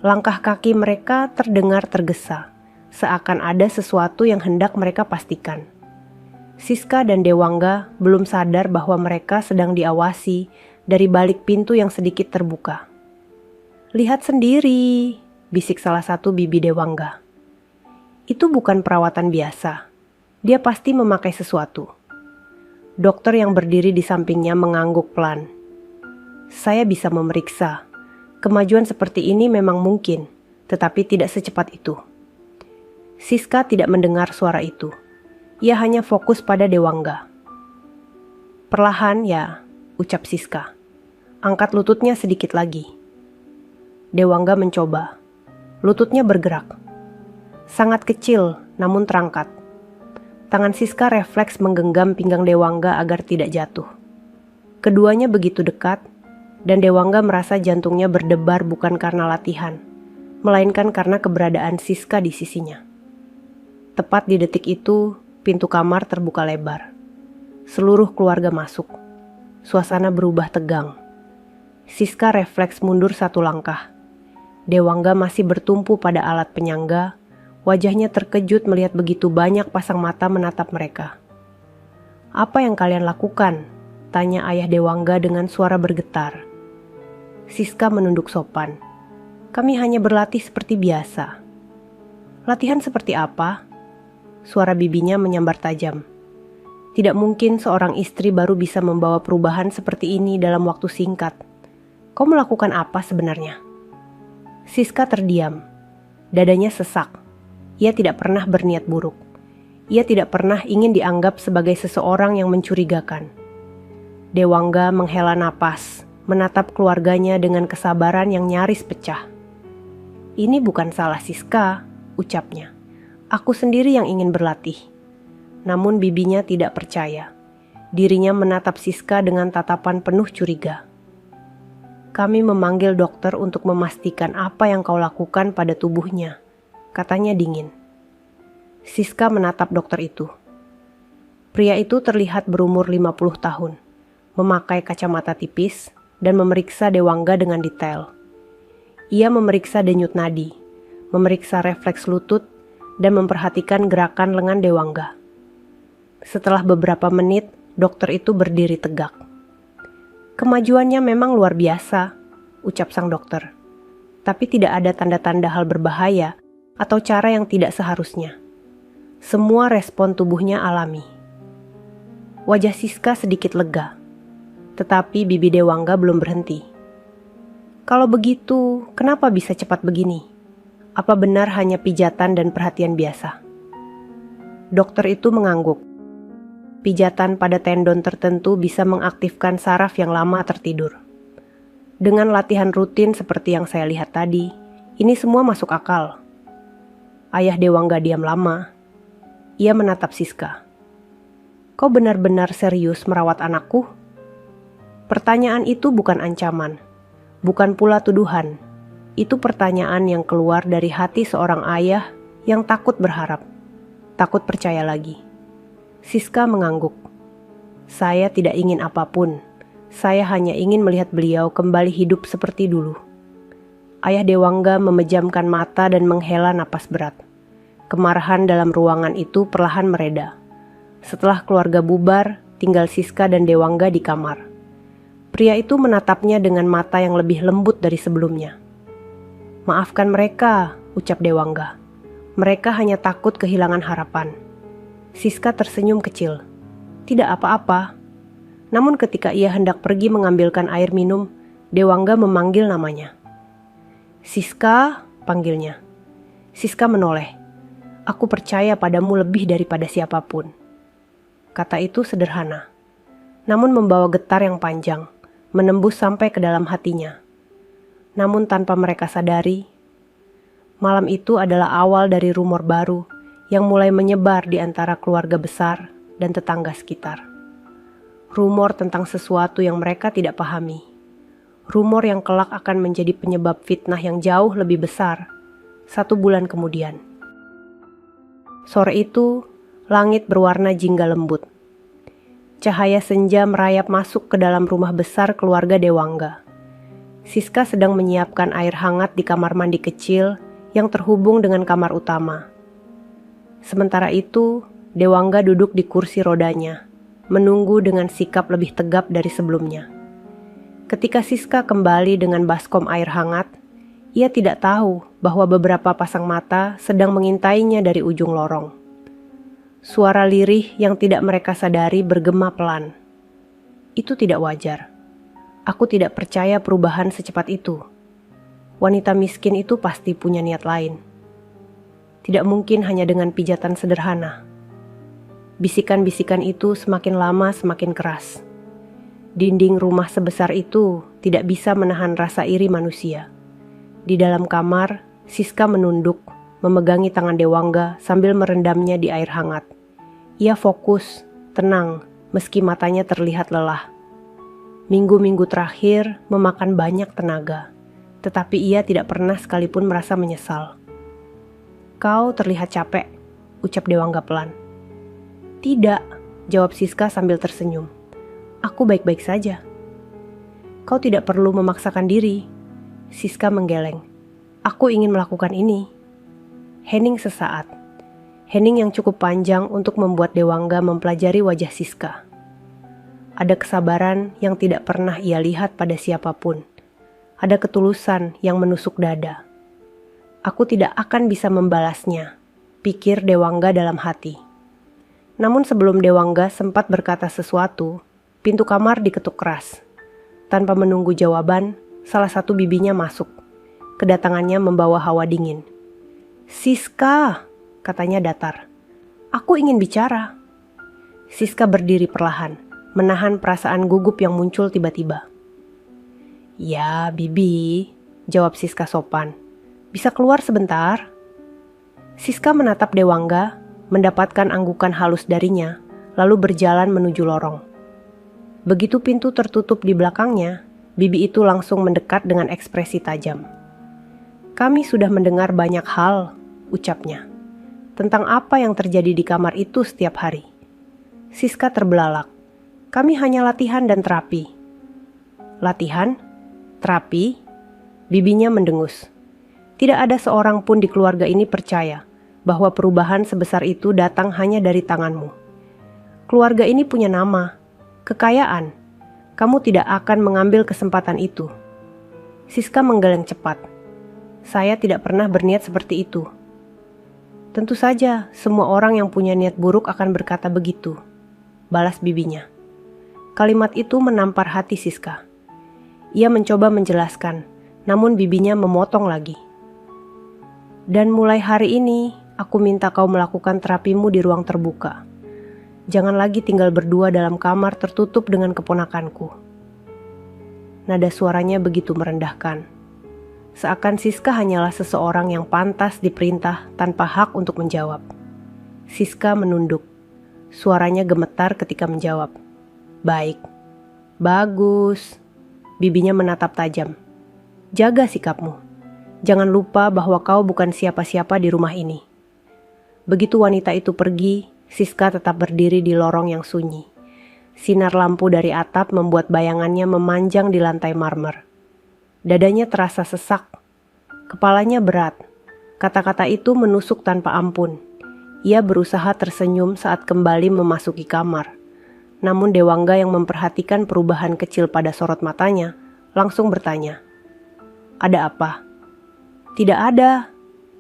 Langkah kaki mereka terdengar tergesa, seakan ada sesuatu yang hendak mereka pastikan. Siska dan Dewangga belum sadar bahwa mereka sedang diawasi dari balik pintu yang sedikit terbuka. "Lihat sendiri," bisik salah satu bibi Dewangga. "Itu bukan perawatan biasa. Dia pasti memakai sesuatu." Dokter yang berdiri di sampingnya mengangguk pelan. "Saya bisa memeriksa. Kemajuan seperti ini memang mungkin, tetapi tidak secepat itu." Siska tidak mendengar suara itu. Ia hanya fokus pada Dewangga. "Perlahan ya," ucap Siska. "Angkat lututnya sedikit lagi." Dewangga mencoba. Lututnya bergerak. Sangat kecil, namun terangkat. Tangan Siska refleks menggenggam pinggang Dewangga agar tidak jatuh. Keduanya begitu dekat, dan Dewangga merasa jantungnya berdebar bukan karena latihan, melainkan karena keberadaan Siska di sisinya. Tepat di detik itu, pintu kamar terbuka lebar. Seluruh keluarga masuk. Suasana berubah tegang. Siska refleks mundur 1 langkah. Dewangga masih bertumpu pada alat penyangga, wajahnya terkejut melihat begitu banyak pasang mata menatap mereka. "Apa yang kalian lakukan?" tanya ayah Dewangga dengan suara bergetar. Siska menunduk sopan. "Kami hanya berlatih seperti biasa." "Latihan seperti apa?" Suara bibinya menyambar tajam. Tidak mungkin seorang istri baru bisa membawa perubahan seperti ini dalam waktu singkat. "Kau melakukan apa sebenarnya?" Siska terdiam. Dadanya sesak. Ia tidak pernah berniat buruk. Ia tidak pernah ingin dianggap sebagai seseorang yang mencurigakan. Dewangga menghela napas, menatap keluarganya dengan kesabaran yang nyaris pecah. "Ini bukan salah Siska," ucapnya. "Aku sendiri yang ingin berlatih." Namun bibinya tidak percaya. Dirinya menatap Siska dengan tatapan penuh curiga. "Kami memanggil dokter untuk memastikan apa yang kau lakukan pada tubuhnya," katanya dingin. Siska menatap dokter itu. Pria itu terlihat berumur 50 tahun, memakai kacamata tipis, dan memeriksa Dewangga dengan detail. Ia memeriksa denyut nadi, memeriksa refleks lutut, dan memperhatikan gerakan lengan Dewangga. Setelah beberapa menit, dokter itu berdiri tegak. "Kemajuannya memang luar biasa," ucap sang dokter. "Tapi tidak ada tanda-tanda hal berbahaya atau cara yang tidak seharusnya. Semua respon tubuhnya alami." Wajah Siska sedikit lega, tetapi bibi Dewangga belum berhenti. "Kalau begitu, kenapa bisa cepat begini? Apa benar hanya pijatan dan perhatian biasa?" Dokter itu mengangguk. Pijatan pada tendon tertentu bisa mengaktifkan saraf yang lama tertidur. Dengan latihan rutin seperti yang saya lihat tadi, ini semua masuk akal. Ayah Dewangga diam lama. Ia menatap Siska. "Kau benar-benar serius merawat anakku?" Pertanyaan itu bukan ancaman, bukan pula tuduhan. Itu pertanyaan yang keluar dari hati seorang ayah yang takut berharap, takut percaya lagi. Siska mengangguk. "Saya tidak ingin apapun. Saya hanya ingin melihat beliau kembali hidup seperti dulu." Ayah Dewangga memejamkan mata dan menghela napas berat. Kemarahan dalam ruangan itu perlahan mereda. Setelah keluarga bubar, tinggal Siska dan Dewangga di kamar. Pria itu menatapnya dengan mata yang lebih lembut dari sebelumnya. "Maafkan mereka," ucap Dewangga. "Mereka hanya takut kehilangan harapan." Siska tersenyum kecil. "Tidak apa-apa." Namun ketika ia hendak pergi mengambilkan air minum, Dewangga memanggil namanya. "Siska," panggilnya. Siska menoleh. "Aku percaya padamu lebih daripada siapapun." Kata itu sederhana, namun membawa getar yang panjang, menembus sampai ke dalam hatinya. Namun tanpa mereka sadari, malam itu adalah awal dari rumor baru yang mulai menyebar di antara keluarga besar dan tetangga sekitar. Rumor tentang sesuatu yang mereka tidak pahami. Rumor yang kelak akan menjadi penyebab fitnah yang jauh lebih besar. 1 bulan kemudian. Sore itu, langit berwarna jingga lembut. Cahaya senja merayap masuk ke dalam rumah besar keluarga Dewangga. Siska sedang menyiapkan air hangat di kamar mandi kecil yang terhubung dengan kamar utama. Sementara itu, Dewangga duduk di kursi rodanya, menunggu dengan sikap lebih tegap dari sebelumnya. Ketika Siska kembali dengan baskom air hangat, ia tidak tahu bahwa beberapa pasang mata sedang mengintainya dari ujung lorong. Suara lirih yang tidak mereka sadari bergema pelan. Itu tidak wajar. Aku tidak percaya perubahan secepat itu. Wanita miskin itu pasti punya niat lain. Tidak mungkin hanya dengan pijatan sederhana. Bisikan-bisikan itu semakin lama semakin keras. Dinding rumah sebesar itu tidak bisa menahan rasa iri manusia. Di dalam kamar, Siska menunduk, memegangi tangan Dewangga sambil merendamnya di air hangat. Ia fokus, tenang, meski matanya terlihat lelah. Minggu-minggu terakhir memakan banyak tenaga, tetapi ia tidak pernah sekalipun merasa menyesal. "Kau terlihat capek," ucap Dewangga pelan. "Tidak," jawab Siska sambil tersenyum. "Aku baik-baik saja." "Kau tidak perlu memaksakan diri." Siska menggeleng. "Aku ingin melakukan ini." Hening sesaat. Hening yang cukup panjang untuk membuat Dewangga mempelajari wajah Siska. Ada kesabaran yang tidak pernah ia lihat pada siapapun. Ada ketulusan yang menusuk dada. "Aku tidak akan bisa membalasnya," pikir Dewangga dalam hati. Namun sebelum Dewangga sempat berkata sesuatu, pintu kamar diketuk keras. Tanpa menunggu jawaban, salah satu bibinya masuk. Kedatangannya membawa hawa dingin. "Siska," katanya datar. "Aku ingin bicara." Siska berdiri perlahan, menahan perasaan gugup yang muncul tiba-tiba. "Ya, Bibi," jawab Siska sopan. "Bisa keluar sebentar?" Siska menatap Dewangga, mendapatkan anggukan halus darinya, lalu berjalan menuju lorong. Begitu pintu tertutup di belakangnya, bibi itu langsung mendekat dengan ekspresi tajam. "Kami sudah mendengar banyak hal," ucapnya, "tentang apa yang terjadi di kamar itu setiap hari." Siska terbelalak. "Kami hanya latihan dan terapi." "Latihan? Terapi?" Bibinya mendengus. Tidak ada seorang pun di keluarga ini percaya bahwa perubahan sebesar itu datang hanya dari tanganmu. Keluarga ini punya nama, kekayaan. Kamu tidak akan mengambil kesempatan itu. Siska menggeleng cepat. "Saya tidak pernah berniat seperti itu." "Tentu saja, semua orang yang punya niat buruk akan berkata begitu," balas bibinya. Kalimat itu menampar hati Siska. Ia mencoba menjelaskan, namun bibinya memotong lagi. "Dan mulai hari ini, aku minta kau melakukan terapimu di ruang terbuka. Jangan lagi tinggal berdua dalam kamar tertutup dengan keponakanku." Nada suaranya begitu merendahkan. Seakan Siska hanyalah seseorang yang pantas diperintah tanpa hak untuk menjawab. Siska menunduk. Suaranya gemetar ketika menjawab. "Baik." "Bagus." Bibinya menatap tajam. "Jaga sikapmu. Jangan lupa bahwa kau bukan siapa-siapa di rumah ini." Begitu wanita itu pergi, Siska tetap berdiri di lorong yang sunyi. Sinar lampu dari atap membuat bayangannya memanjang di lantai marmer. Dadanya terasa sesak. Kepalanya berat. Kata-kata itu menusuk tanpa ampun. Ia berusaha tersenyum saat kembali memasuki kamar. Namun Dewangga yang memperhatikan perubahan kecil pada sorot matanya, langsung bertanya, "Ada apa?" "Tidak ada,"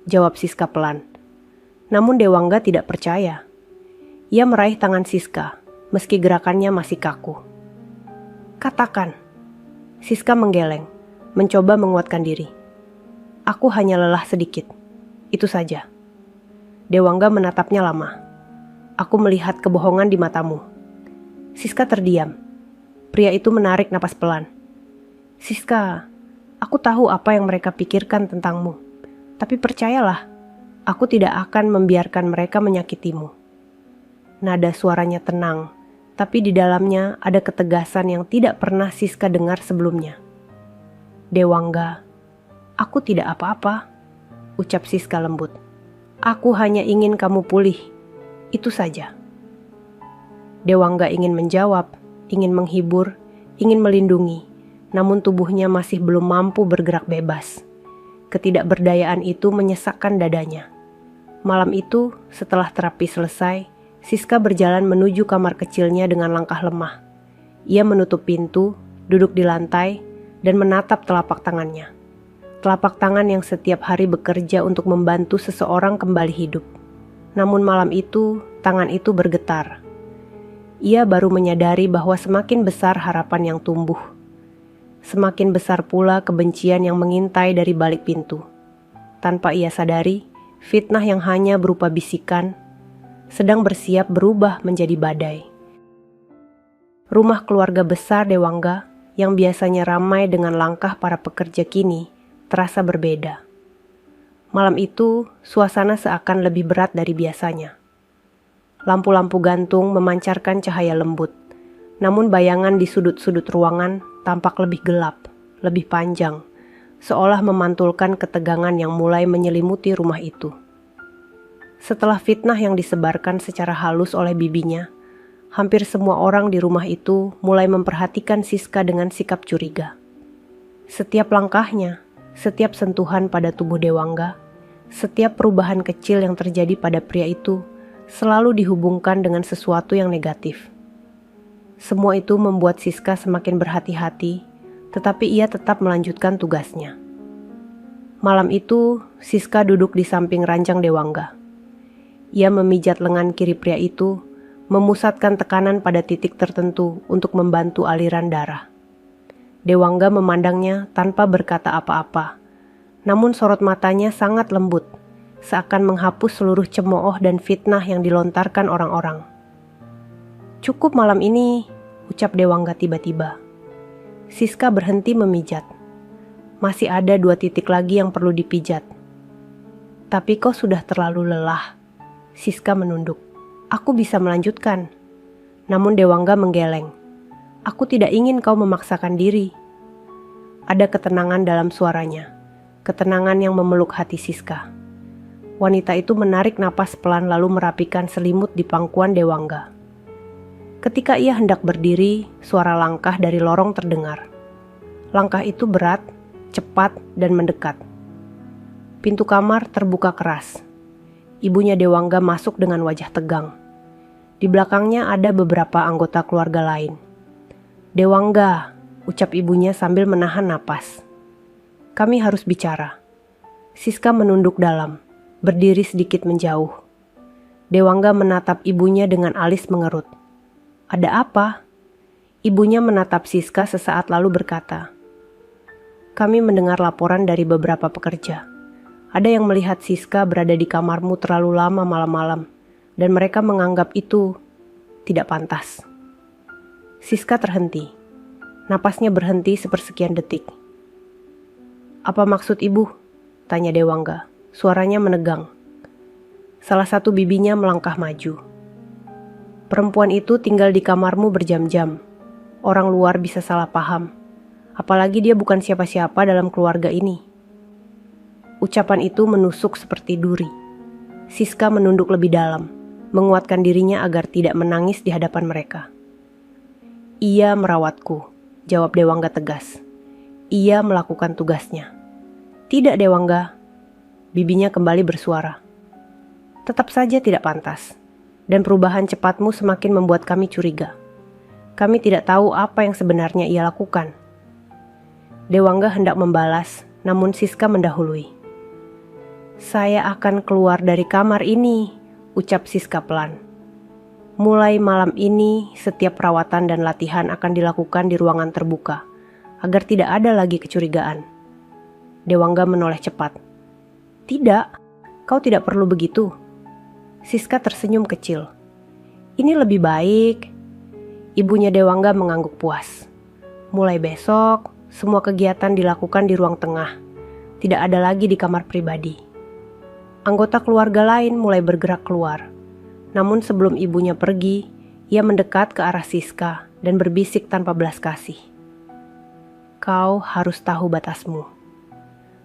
jawab Siska pelan. Namun Dewangga tidak percaya. Ia meraih tangan Siska, meski gerakannya masih kaku. "Katakan." Siska menggeleng, mencoba menguatkan diri. "Aku hanya lelah sedikit. Itu saja." Dewangga menatapnya lama. "Aku melihat kebohongan di matamu." Siska terdiam. Pria itu menarik napas pelan. "Siska, aku tahu apa yang mereka pikirkan tentangmu. Tapi percayalah, aku tidak akan membiarkan mereka menyakitimu." Nada suaranya tenang, tapi di dalamnya ada ketegasan yang tidak pernah Siska dengar sebelumnya. Dewangga, aku tidak apa-apa, ucap Siska lembut. Aku hanya ingin kamu pulih, itu saja. Dewangga ingin menjawab, ingin menghibur, ingin melindungi, namun tubuhnya masih belum mampu bergerak bebas. Ketidakberdayaan itu menyesakkan dadanya. Malam itu, setelah terapi selesai, Siska berjalan menuju kamar kecilnya dengan langkah lemah. Ia menutup pintu, duduk di lantai, dan menatap telapak tangannya. Telapak tangan yang setiap hari bekerja untuk membantu seseorang kembali hidup. Namun malam itu, tangan itu bergetar. Ia baru menyadari bahwa semakin besar harapan yang tumbuh. Semakin besar pula kebencian yang mengintai dari balik pintu. Tanpa ia sadari, fitnah yang hanya berupa bisikan sedang bersiap berubah menjadi badai. Rumah keluarga besar Dewangga yang biasanya ramai dengan langkah para pekerja kini terasa berbeda. Malam itu, suasana seakan lebih berat dari biasanya. Lampu-lampu gantung memancarkan cahaya lembut, namun bayangan di sudut-sudut ruangan tampak lebih gelap, lebih panjang, seolah memantulkan ketegangan yang mulai menyelimuti rumah itu. Setelah fitnah yang disebarkan secara halus oleh bibinya, hampir semua orang di rumah itu mulai memperhatikan Siska dengan sikap curiga. Setiap langkahnya, setiap sentuhan pada tubuh Dewangga, setiap perubahan kecil yang terjadi pada pria itu selalu dihubungkan dengan sesuatu yang negatif. Semua itu membuat Siska semakin berhati-hati, tetapi ia tetap melanjutkan tugasnya. Malam itu, Siska duduk di samping ranjang Dewangga. Ia memijat lengan kiri pria itu, memusatkan tekanan pada titik tertentu untuk membantu aliran darah. Dewangga memandangnya tanpa berkata apa-apa, namun sorot matanya sangat lembut, seakan menghapus seluruh cemooh dan fitnah yang dilontarkan orang-orang. Cukup malam ini, ucap Dewangga tiba-tiba. Siska berhenti memijat. Masih ada 2 titik lagi yang perlu dipijat. Tapi kau sudah terlalu lelah. Siska menunduk. Aku bisa melanjutkan. Namun Dewangga menggeleng. Aku tidak ingin kau memaksakan diri. Ada ketenangan dalam suaranya. Ketenangan yang memeluk hati Siska. Wanita itu menarik napas pelan lalu merapikan selimut di pangkuan Dewangga. Ketika ia hendak berdiri, suara langkah dari lorong terdengar. Langkah itu berat, cepat, dan mendekat. Pintu kamar terbuka keras. Ibunya Dewangga masuk dengan wajah tegang. Di belakangnya ada beberapa anggota keluarga lain. Dewangga, ucap ibunya sambil menahan napas. Kami harus bicara. Siska menunduk dalam. Berdiri sedikit menjauh. Dewangga menatap ibunya dengan alis mengerut. Ada apa? Ibunya menatap Siska sesaat lalu berkata, kami mendengar laporan dari beberapa pekerja. Ada yang melihat Siska berada di kamarmu terlalu lama malam-malam, dan mereka menganggap itu tidak pantas. Siska terhenti. Napasnya berhenti sepersekian detik. Apa maksud ibu? Tanya Dewangga. Suaranya menegang. Salah satu bibinya melangkah maju. Perempuan itu tinggal di kamarmu berjam-jam. Orang luar bisa salah paham. Apalagi dia bukan siapa-siapa dalam keluarga ini. Ucapan itu menusuk seperti duri. Siska menunduk lebih dalam, menguatkan dirinya agar tidak menangis di hadapan mereka. Ia merawatku, jawab Dewangga tegas. Ia melakukan tugasnya. Tidak, Dewangga. Bibinya kembali bersuara. Tetap saja tidak pantas, dan perubahan cepatmu semakin membuat kami curiga. Kami tidak tahu apa yang sebenarnya ia lakukan. Dewangga hendak membalas, namun Siska mendahului. Saya akan keluar dari kamar ini, ucap Siska pelan. Mulai malam ini, setiap perawatan dan latihan akan dilakukan di ruangan terbuka, agar tidak ada lagi kecurigaan. Dewangga menoleh cepat. Tidak, kau tidak perlu begitu. Siska tersenyum kecil. Ini lebih baik. Ibunya Dewangga mengangguk puas. Mulai besok, semua kegiatan dilakukan di ruang tengah. Tidak ada lagi di kamar pribadi. Anggota keluarga lain mulai bergerak keluar. Namun sebelum ibunya pergi, ia mendekat ke arah Siska dan berbisik tanpa belas kasih. Kau harus tahu batasmu.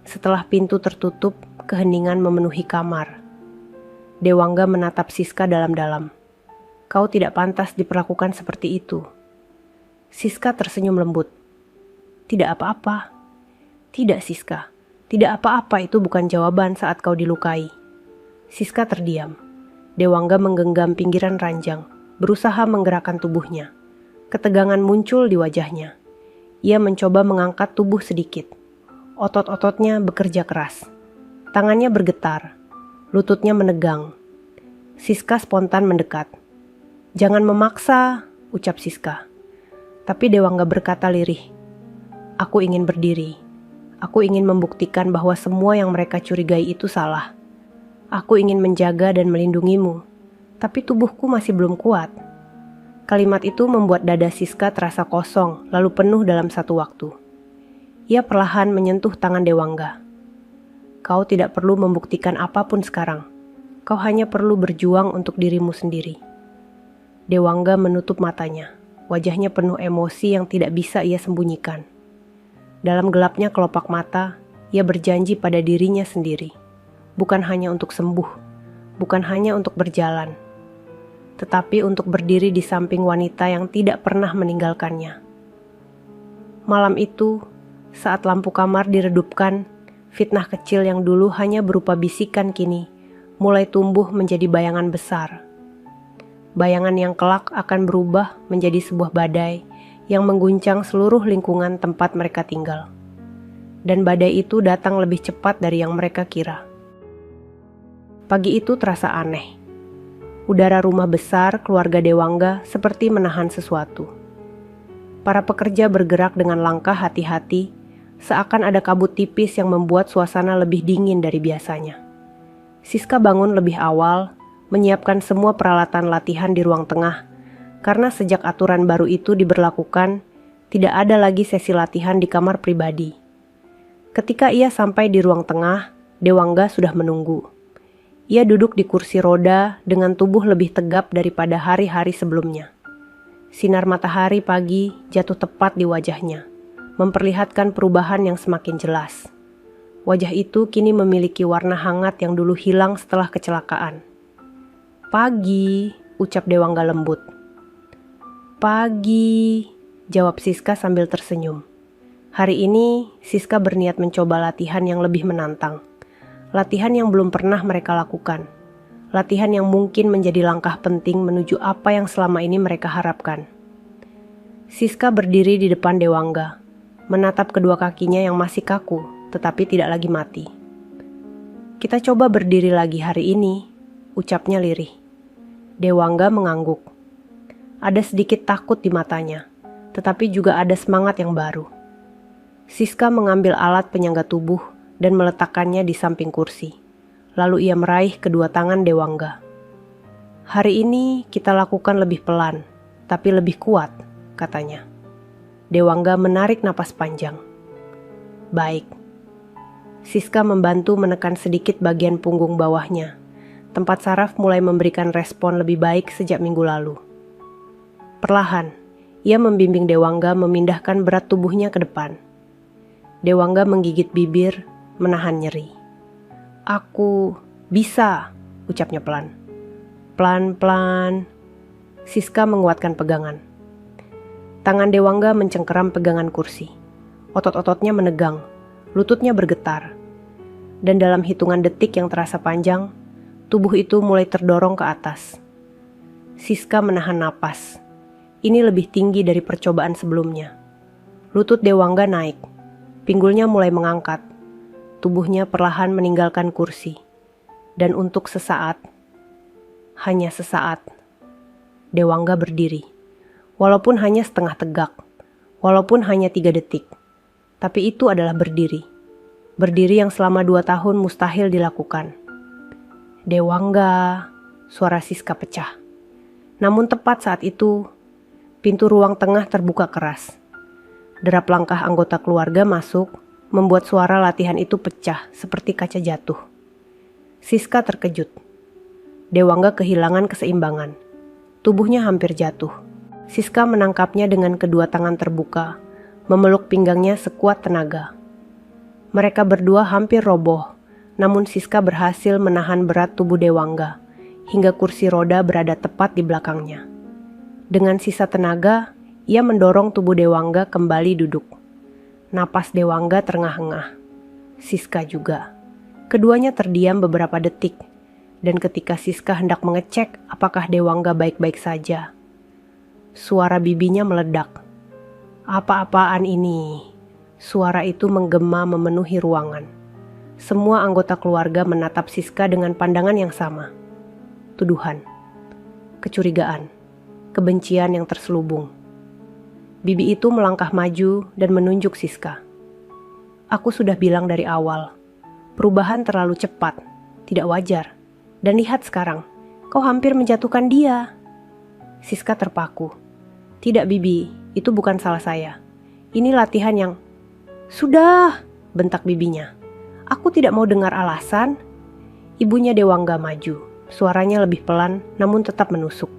Setelah pintu tertutup, keheningan memenuhi kamar. Dewangga menatap Siska dalam-dalam. Kau tidak pantas diperlakukan seperti itu. Siska tersenyum lembut. Tidak apa-apa. Tidak, Siska. Tidak apa-apa itu bukan jawaban saat kau dilukai. Siska terdiam. Dewangga menggenggam pinggiran ranjang, berusaha menggerakkan tubuhnya. Ketegangan muncul di wajahnya. Ia mencoba mengangkat tubuh sedikit. Otot-ototnya bekerja keras. Tangannya bergetar. Lututnya menegang. Siska spontan mendekat. Jangan memaksa, ucap Siska. Tapi Dewangga berkata lirih. Aku ingin berdiri. Aku ingin membuktikan bahwa semua yang mereka curigai itu salah. Aku ingin menjaga dan melindungimu. Tapi tubuhku masih belum kuat. Kalimat itu membuat dada Siska terasa kosong, lalu penuh dalam satu waktu. Ia perlahan menyentuh tangan Dewangga. Kau tidak perlu membuktikan apapun sekarang. Kau hanya perlu berjuang untuk dirimu sendiri. Dewangga menutup matanya. Wajahnya penuh emosi yang tidak bisa ia sembunyikan. Dalam gelapnya kelopak mata, ia berjanji pada dirinya sendiri. Bukan hanya untuk sembuh, bukan hanya untuk berjalan, tetapi untuk berdiri di samping wanita yang tidak pernah meninggalkannya. Malam itu, saat lampu kamar diredupkan, fitnah kecil yang dulu hanya berupa bisikan kini mulai tumbuh menjadi bayangan besar. Bayangan yang kelak akan berubah menjadi sebuah badai yang mengguncang seluruh lingkungan tempat mereka tinggal. Dan badai itu datang lebih cepat dari yang mereka kira. Pagi itu terasa aneh. Udara rumah besar keluarga Dewangga seperti menahan sesuatu. Para pekerja bergerak dengan langkah hati-hati, seakan ada kabut tipis yang membuat suasana lebih dingin dari biasanya. Siska bangun lebih awal, menyiapkan semua peralatan latihan di ruang tengah, karena sejak aturan baru itu diberlakukan, tidak ada lagi sesi latihan di kamar pribadi. Ketika ia sampai di ruang tengah, Dewangga sudah menunggu. Ia duduk di kursi roda dengan tubuh lebih tegap daripada hari-hari sebelumnya. Sinar matahari pagi jatuh tepat di wajahnya, memperlihatkan perubahan yang semakin jelas. Wajah itu kini memiliki warna hangat yang dulu hilang setelah kecelakaan. Pagi, ucap Dewangga lembut. Pagi, jawab Siska sambil tersenyum. Hari ini, Siska berniat mencoba latihan yang lebih menantang. Latihan yang belum pernah mereka lakukan. Latihan yang mungkin menjadi langkah penting menuju apa yang selama ini mereka harapkan. Siska berdiri di depan Dewangga, menatap kedua kakinya yang masih kaku, tetapi tidak lagi mati. Kita coba berdiri lagi hari ini, ucapnya lirih. Dewangga mengangguk. Ada sedikit takut di matanya, tetapi juga ada semangat yang baru. Siska mengambil alat penyangga tubuh dan meletakkannya di samping kursi. Lalu ia meraih kedua tangan Dewangga. Hari ini kita lakukan lebih pelan, tapi lebih kuat, katanya. Dewangga menarik napas panjang. Baik. Siska membantu menekan sedikit bagian punggung bawahnya. Tempat saraf mulai memberikan respon lebih baik sejak minggu lalu. Perlahan, ia membimbing Dewangga memindahkan berat tubuhnya ke depan. Dewangga menggigit bibir, menahan nyeri. Aku bisa, ucapnya pelan. Pelan-pelan. Siska menguatkan pegangan. Tangan Dewangga mencengkeram pegangan kursi. Otot-ototnya menegang, lututnya bergetar. Dan dalam hitungan detik yang terasa panjang, tubuh itu mulai terdorong ke atas. Siska menahan napas. Ini lebih tinggi dari percobaan sebelumnya. Lutut Dewangga naik. Pinggulnya mulai mengangkat. Tubuhnya perlahan meninggalkan kursi. Dan untuk sesaat, hanya sesaat, Dewangga berdiri. Walaupun hanya setengah tegak, walaupun hanya 3 detik. Tapi itu adalah berdiri. Berdiri yang selama 2 tahun mustahil dilakukan. Dewangga, suara Siska pecah. Namun tepat saat itu, pintu ruang tengah terbuka keras. Derap langkah anggota keluarga masuk, membuat suara latihan itu pecah seperti kaca jatuh. Siska terkejut. Dewangga kehilangan keseimbangan. Tubuhnya hampir jatuh. Siska menangkapnya dengan kedua tangan terbuka, memeluk pinggangnya sekuat tenaga. Mereka berdua hampir roboh, namun Siska berhasil menahan berat tubuh Dewangga, hingga kursi roda berada tepat di belakangnya. Dengan sisa tenaga, ia mendorong tubuh Dewangga kembali duduk. Napas Dewangga terengah-engah. Siska juga. Keduanya terdiam beberapa detik, dan ketika Siska hendak mengecek apakah Dewangga baik-baik saja, suara bibinya meledak. Apa-apaan ini? Suara itu menggema memenuhi ruangan. Semua anggota keluarga menatap Siska dengan pandangan yang sama. Tuduhan, kecurigaan, kebencian yang terselubung. Bibi itu melangkah maju dan menunjuk Siska. Aku sudah bilang dari awal, perubahan terlalu cepat, tidak wajar. Dan lihat sekarang, kau hampir menjatuhkan dia. Siska terpaku. Tidak Bibi, itu bukan salah saya. Ini latihan yang... Sudah, bentak bibinya. Aku tidak mau dengar alasan. Ibunya Dewangga maju. Suaranya lebih pelan, namun tetap menusuk.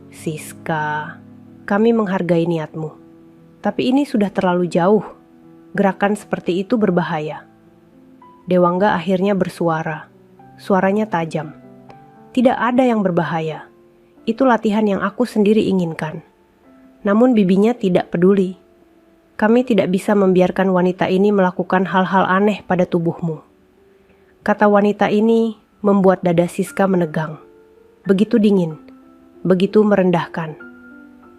Siska, kami menghargai niatmu. Tapi ini sudah terlalu jauh. Gerakan seperti itu berbahaya. Dewangga akhirnya bersuara. Suaranya tajam. Tidak ada yang berbahaya. Itu latihan yang aku sendiri inginkan. Namun bibinya tidak peduli. Kami tidak bisa membiarkan wanita ini melakukan hal-hal aneh pada tubuhmu. Kata wanita ini membuat dada Siska menegang. Begitu dingin, begitu merendahkan.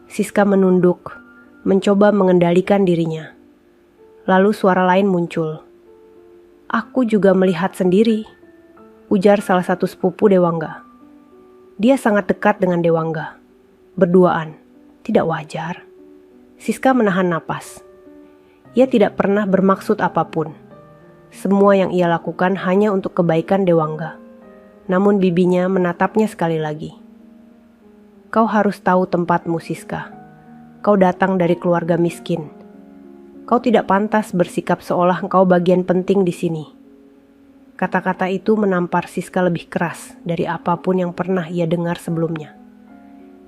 Siska menunduk, mencoba mengendalikan dirinya. Lalu suara lain muncul. Aku juga melihat sendiri, ujar salah satu sepupu Dewangga. Dia sangat dekat dengan Dewangga. Berduaan, tidak wajar. Siska menahan napas. Ia tidak pernah bermaksud apapun. Semua yang ia lakukan hanya untuk kebaikan Dewangga. Namun bibinya menatapnya sekali lagi. Kau harus tahu tempatmu, Siska. Kau datang dari keluarga miskin. Kau tidak pantas bersikap seolah engkau bagian penting di sini. Kata-kata itu menampar Siska lebih keras dari apapun yang pernah ia dengar sebelumnya.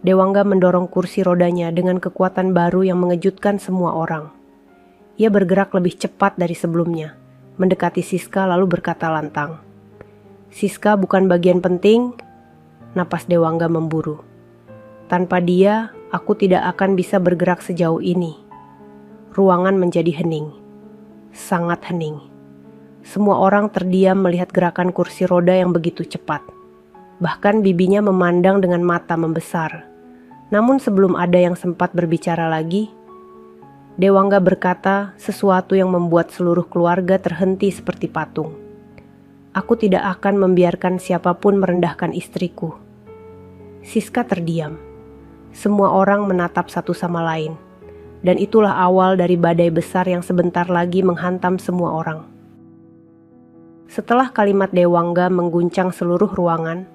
Dewangga mendorong kursi rodanya dengan kekuatan baru yang mengejutkan semua orang. Ia bergerak lebih cepat dari sebelumnya, mendekati Siska lalu berkata lantang. Siska bukan bagian penting. Napas Dewangga memburu. Tanpa dia, aku tidak akan bisa bergerak sejauh ini. Ruangan menjadi hening. Sangat hening. Semua orang terdiam melihat gerakan kursi roda yang begitu cepat. Bahkan bibinya memandang dengan mata membesar. Namun sebelum ada yang sempat berbicara lagi, Dewangga berkata sesuatu yang membuat seluruh keluarga terhenti seperti patung. Aku tidak akan membiarkan siapapun merendahkan istriku. Siska terdiam. Semua orang menatap satu sama lain. Dan itulah awal dari badai besar yang sebentar lagi menghantam semua orang. Setelah kalimat Dewangga mengguncang seluruh ruangan,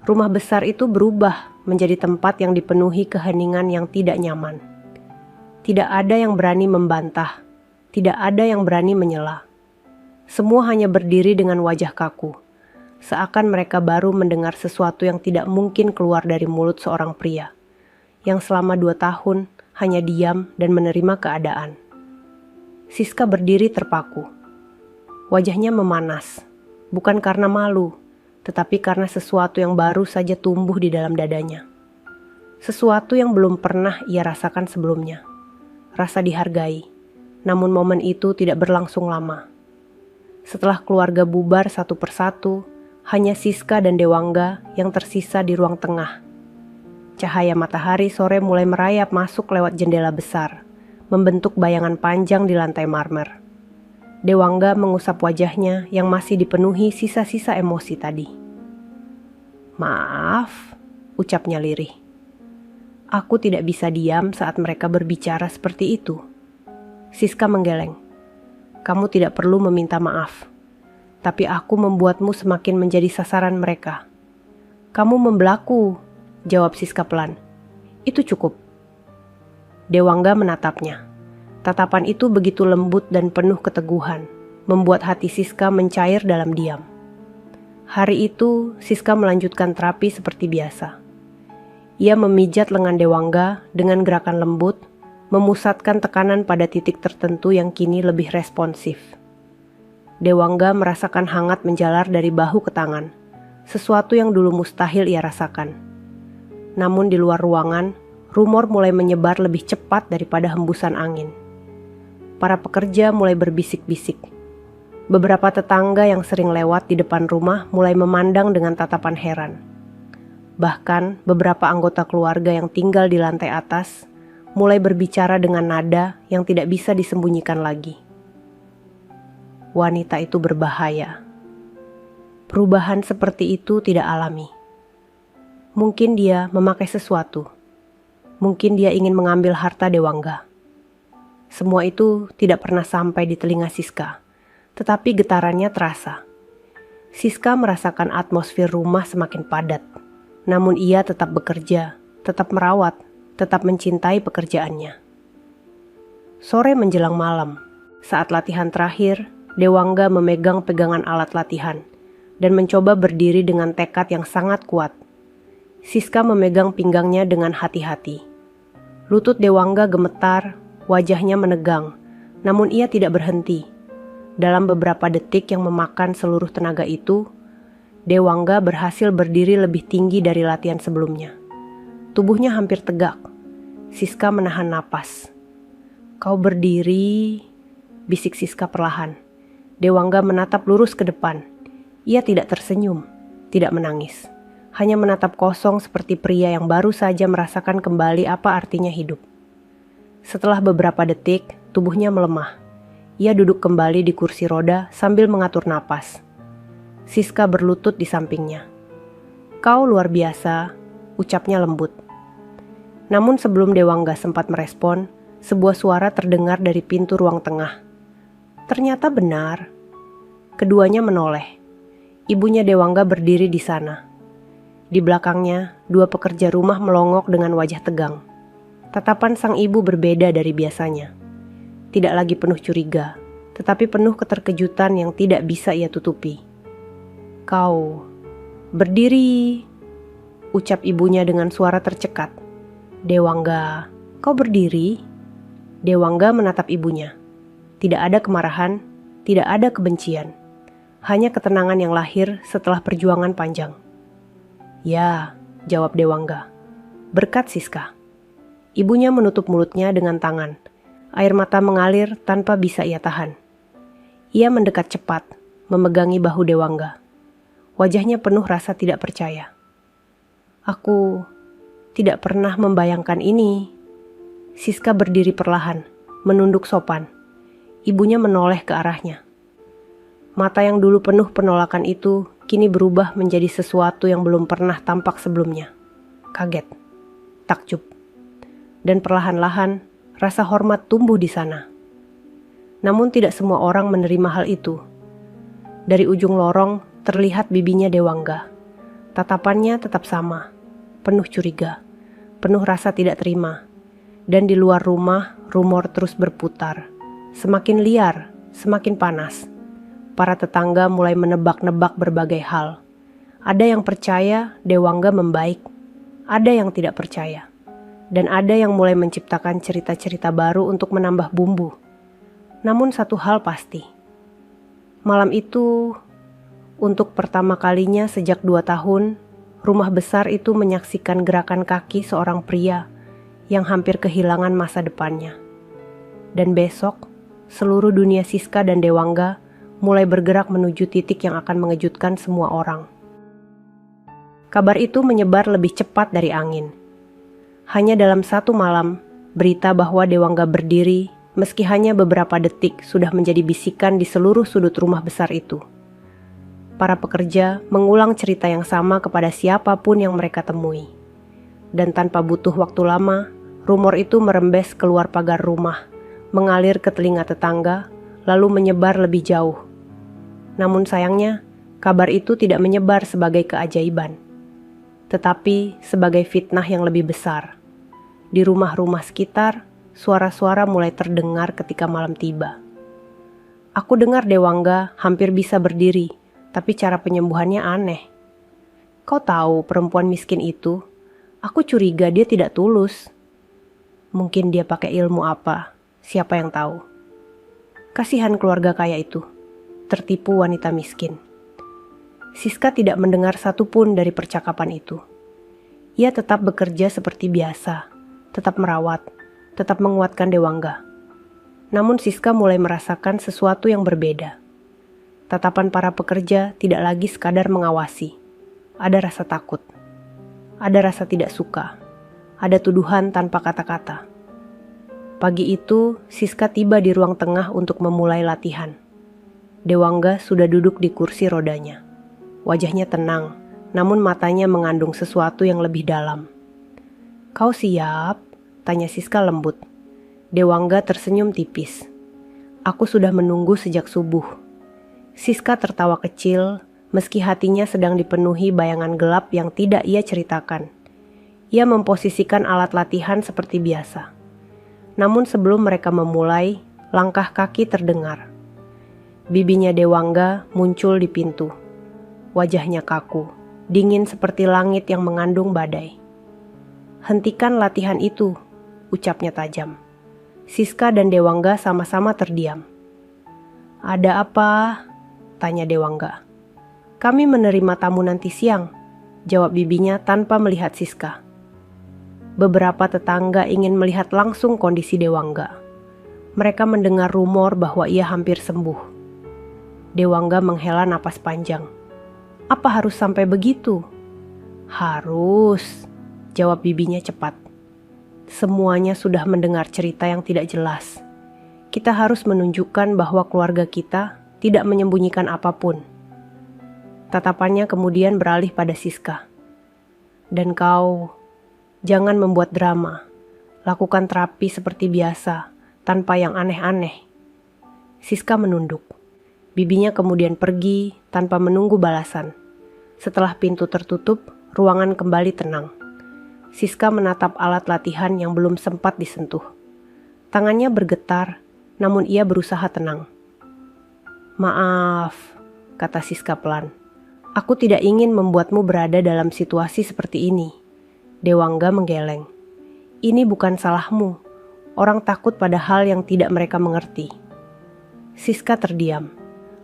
rumah besar itu berubah menjadi tempat yang dipenuhi keheningan yang tidak nyaman. Tidak ada yang berani membantah, tidak ada yang berani menyela. Semua hanya berdiri dengan wajah kaku, seakan mereka baru mendengar sesuatu yang tidak mungkin keluar dari mulut seorang pria, yang selama 2 tahun hanya diam dan menerima keadaan. Siska berdiri terpaku. Wajahnya memanas, bukan karena malu, tetapi karena sesuatu yang baru saja tumbuh di dalam dadanya. Sesuatu yang belum pernah ia rasakan sebelumnya. Rasa dihargai, namun momen itu tidak berlangsung lama. Setelah keluarga bubar satu persatu, hanya Siska dan Dewangga yang tersisa di ruang tengah. Cahaya matahari sore mulai merayap masuk lewat jendela besar, membentuk bayangan panjang di lantai marmer. Dewangga mengusap wajahnya yang masih dipenuhi sisa-sisa emosi tadi. Maaf, ucapnya lirih. Aku tidak bisa diam saat mereka berbicara seperti itu. Siska menggeleng. Kamu tidak perlu meminta maaf, tapi aku membuatmu semakin menjadi sasaran mereka. Kamu membelaku, jawab Siska pelan. Itu cukup. Dewangga menatapnya. Tatapan itu begitu lembut dan penuh keteguhan, membuat hati Siska mencair dalam diam. Hari itu, Siska melanjutkan terapi seperti biasa. Ia memijat lengan Dewangga dengan gerakan lembut, memusatkan tekanan pada titik tertentu yang kini lebih responsif. Dewangga merasakan hangat menjalar dari bahu ke tangan, sesuatu yang dulu mustahil ia rasakan. Namun di luar ruangan, rumor mulai menyebar lebih cepat daripada hembusan angin. Para pekerja mulai berbisik-bisik. Beberapa tetangga yang sering lewat di depan rumah mulai memandang dengan tatapan heran. Bahkan beberapa anggota keluarga yang tinggal di lantai atas mulai berbicara dengan nada yang tidak bisa disembunyikan lagi. Wanita itu berbahaya. Perubahan seperti itu tidak alami. Mungkin dia memakai sesuatu. Mungkin dia ingin mengambil harta Dewangga. Semua itu tidak pernah sampai di telinga Siska, tetapi getarannya terasa. Siska merasakan atmosfer rumah semakin padat. Namun ia tetap bekerja, tetap merawat, tetap mencintai pekerjaannya. Sore menjelang malam, saat latihan terakhir, Dewangga memegang pegangan alat latihan dan mencoba berdiri dengan tekad yang sangat kuat. Siska memegang pinggangnya dengan hati-hati. Lutut Dewangga gemetar, wajahnya menegang, namun ia tidak berhenti. Dalam beberapa detik yang memakan seluruh tenaga itu, Dewangga berhasil berdiri lebih tinggi dari latihan sebelumnya. Tubuhnya hampir tegak. Siska menahan napas. "Kau berdiri," bisik Siska perlahan. Dewangga menatap lurus ke depan. Ia tidak tersenyum, tidak menangis. Hanya menatap kosong seperti pria yang baru saja merasakan kembali apa artinya hidup. Setelah beberapa detik, tubuhnya melemah. Ia duduk kembali di kursi roda sambil mengatur napas. Siska berlutut di sampingnya. "Kau luar biasa," ucapnya lembut. Namun sebelum Dewangga sempat merespon, sebuah suara terdengar dari pintu ruang tengah. Ternyata benar. Keduanya menoleh. Ibunya Dewangga berdiri di sana. Di belakangnya, dua pekerja rumah melongok dengan wajah tegang. Tatapan sang ibu berbeda dari biasanya. Tidak lagi penuh curiga, tetapi penuh keterkejutan yang tidak bisa ia tutupi. "Kau berdiri," ucap ibunya dengan suara tercekat. "Dewangga, kau berdiri?" Dewangga menatap ibunya. Tidak ada kemarahan, tidak ada kebencian. Hanya ketenangan yang lahir setelah perjuangan panjang. "Ya," jawab Dewangga. "Berkat Siska." Ibunya menutup mulutnya dengan tangan. Air mata mengalir tanpa bisa ia tahan. Ia mendekat cepat, memegangi bahu Dewangga. Wajahnya penuh rasa tidak percaya. "Aku tidak pernah membayangkan ini." Siska berdiri perlahan, menunduk sopan. Ibunya menoleh ke arahnya. Mata yang dulu penuh penolakan itu kini berubah menjadi sesuatu yang belum pernah tampak sebelumnya. Kaget, takjub, dan perlahan-lahan rasa hormat tumbuh di sana. Namun tidak semua orang menerima hal itu. Dari ujung lorong terlihat bibinya Dewangga. Tatapannya tetap sama, penuh curiga, penuh rasa tidak terima. Dan di luar rumah, rumor terus berputar. Semakin liar, semakin panas. Para tetangga mulai menebak-nebak berbagai hal. Ada yang percaya Dewangga membaik, ada yang tidak percaya. Dan ada yang mulai menciptakan cerita-cerita baru untuk menambah bumbu. Namun satu hal pasti. Malam itu, untuk pertama kalinya sejak 2 tahun, rumah besar itu menyaksikan gerakan kaki seorang pria yang hampir kehilangan masa depannya. Dan besok, seluruh dunia Siska dan Dewangga mulai bergerak menuju titik yang akan mengejutkan semua orang. Kabar itu menyebar lebih cepat dari angin. Hanya dalam 1 malam, berita bahwa Dewangga berdiri, meski hanya beberapa detik, sudah menjadi bisikan di seluruh sudut rumah besar itu. Para pekerja mengulang cerita yang sama kepada siapapun yang mereka temui. Dan tanpa butuh waktu lama, rumor itu merembes keluar pagar rumah, mengalir ke telinga tetangga, lalu menyebar lebih jauh. Namun sayangnya, kabar itu tidak menyebar sebagai keajaiban, tetapi sebagai fitnah yang lebih besar. Di rumah-rumah sekitar, suara-suara mulai terdengar ketika malam tiba. Aku dengar Dewangga hampir bisa berdiri, tapi cara penyembuhannya aneh. "Kau tahu perempuan miskin itu? Aku curiga dia tidak tulus." Mungkin dia pakai ilmu apa, siapa yang tahu. Kasihan keluarga kaya itu, tertipu wanita miskin. Siska tidak mendengar satupun dari percakapan itu. Ia tetap bekerja seperti biasa, tetap merawat, tetap menguatkan Dewangga. Namun Siska mulai merasakan sesuatu yang berbeda. Tatapan para pekerja tidak lagi sekadar mengawasi. Ada rasa takut. Ada rasa tidak suka. Ada tuduhan tanpa kata-kata. Pagi itu, Siska tiba di ruang tengah untuk memulai latihan. Dewangga sudah duduk di kursi rodanya. Wajahnya tenang, namun matanya mengandung sesuatu yang lebih dalam. "Kau siap?" tanya Siska lembut. Dewangga tersenyum tipis. "Aku sudah menunggu sejak subuh." Siska tertawa kecil, meski hatinya sedang dipenuhi bayangan gelap yang tidak ia ceritakan. Ia memposisikan alat latihan seperti biasa. Namun sebelum mereka memulai, langkah kaki terdengar. Bibinya Dewangga muncul di pintu. Wajahnya kaku, dingin seperti langit yang mengandung badai. "Hentikan latihan itu," ucapnya tajam. Siska dan Dewangga sama-sama terdiam. "Ada apa?" tanya Dewangga. "Kami menerima tamu nanti siang," jawab bibinya tanpa melihat Siska. Beberapa tetangga ingin melihat langsung kondisi Dewangga. Mereka mendengar rumor bahwa ia hampir sembuh. Dewangga menghela napas panjang. "Apa harus sampai begitu?" "Harus," jawab bibinya cepat. "Semuanya sudah mendengar cerita yang tidak jelas. Kita harus menunjukkan bahwa keluarga kita tidak menyembunyikan apapun." Tatapannya kemudian beralih pada Siska. "Dan kau, jangan membuat drama. Lakukan terapi seperti biasa, tanpa yang aneh-aneh." Siska menunduk. Bibinya kemudian pergi tanpa menunggu balasan. Setelah pintu tertutup, ruangan kembali tenang. Siska menatap alat latihan yang belum sempat disentuh. Tangannya bergetar, namun ia berusaha tenang. "Maaf," kata Siska pelan. "Aku tidak ingin membuatmu berada dalam situasi seperti ini." Dewangga menggeleng. "Ini bukan salahmu. Orang takut pada hal yang tidak mereka mengerti." Siska terdiam.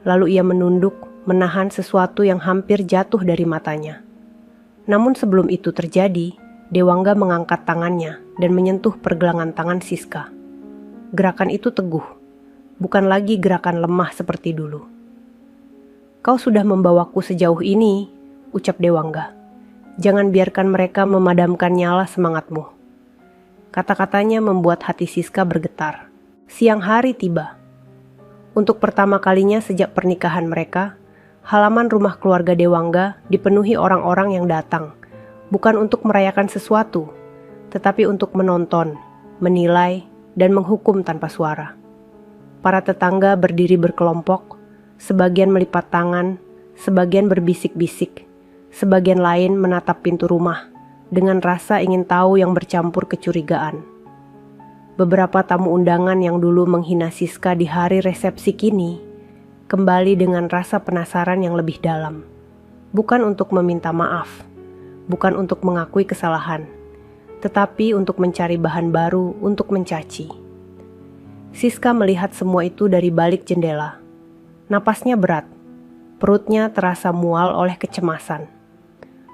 Lalu ia menunduk, menahan sesuatu yang hampir jatuh dari matanya. Namun sebelum itu terjadi, Dewangga mengangkat tangannya dan menyentuh pergelangan tangan Siska. Gerakan itu teguh, bukan lagi gerakan lemah seperti dulu. "Kau sudah membawaku sejauh ini," ucap Dewangga. "Jangan biarkan mereka memadamkan nyala semangatmu." Kata-katanya membuat hati Siska bergetar. Siang hari tiba. Untuk pertama kalinya sejak pernikahan mereka, halaman rumah keluarga Dewangga dipenuhi orang-orang yang datang, bukan untuk merayakan sesuatu, tetapi untuk menonton, menilai, dan menghukum tanpa suara. Para tetangga berdiri berkelompok, sebagian melipat tangan, sebagian berbisik-bisik, sebagian lain menatap pintu rumah dengan rasa ingin tahu yang bercampur kecurigaan. Beberapa tamu undangan yang dulu menghina Siska di hari resepsi kini kembali dengan rasa penasaran yang lebih dalam. Bukan untuk meminta maaf, bukan untuk mengakui kesalahan, tetapi untuk mencari bahan baru untuk mencaci. Siska melihat semua itu dari balik jendela. Napasnya berat, perutnya terasa mual oleh kecemasan.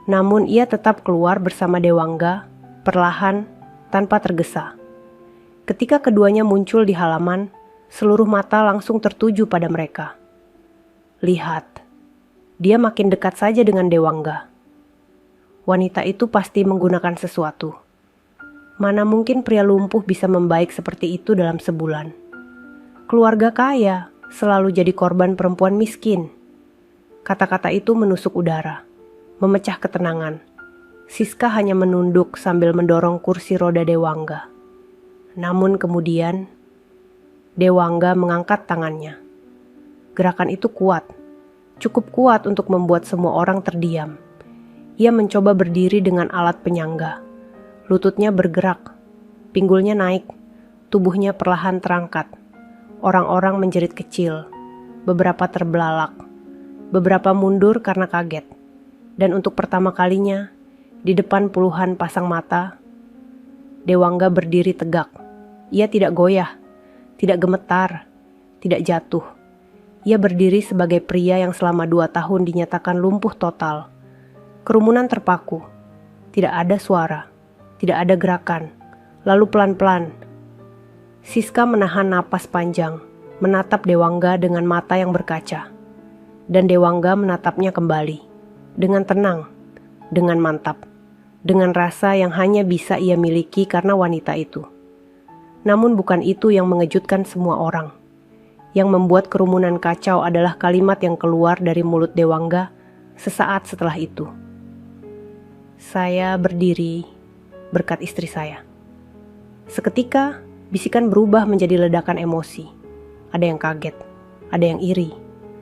Namun ia tetap keluar bersama Dewangga, perlahan, tanpa tergesa. Ketika keduanya muncul di halaman, seluruh mata langsung tertuju pada mereka. Lihat, dia makin dekat saja dengan Dewangga. Wanita itu pasti menggunakan sesuatu. Mana mungkin pria lumpuh bisa membaik seperti itu dalam sebulan. Keluarga kaya selalu jadi korban perempuan miskin. Kata-kata itu menusuk udara, memecah ketenangan. Siska hanya menunduk sambil mendorong kursi roda Dewangga. Namun kemudian, Dewangga mengangkat tangannya. Gerakan itu kuat, cukup kuat untuk membuat semua orang terdiam. Ia mencoba berdiri dengan alat penyangga. Lututnya bergerak, pinggulnya naik, tubuhnya perlahan terangkat. Orang-orang menjerit kecil, beberapa terbelalak, beberapa mundur karena kaget. Dan untuk pertama kalinya, di depan puluhan pasang mata, Dewangga berdiri tegak. Ia tidak goyah, tidak gemetar, tidak jatuh. Ia berdiri sebagai pria yang selama 2 tahun dinyatakan lumpuh total. Kerumunan terpaku. Tidak ada suara, tidak ada gerakan. Lalu pelan-pelan, Siska menahan napas panjang, menatap Dewangga dengan mata yang berkaca. Dan Dewangga menatapnya kembali, dengan tenang, dengan mantap, dengan rasa yang hanya bisa ia miliki karena wanita itu. Namun bukan itu yang mengejutkan semua orang. Yang membuat kerumunan kacau adalah kalimat yang keluar dari mulut Dewangga sesaat setelah itu. Saya berdiri berkat istri saya. Seketika, bisikan berubah menjadi ledakan emosi. Ada yang kaget, ada yang iri,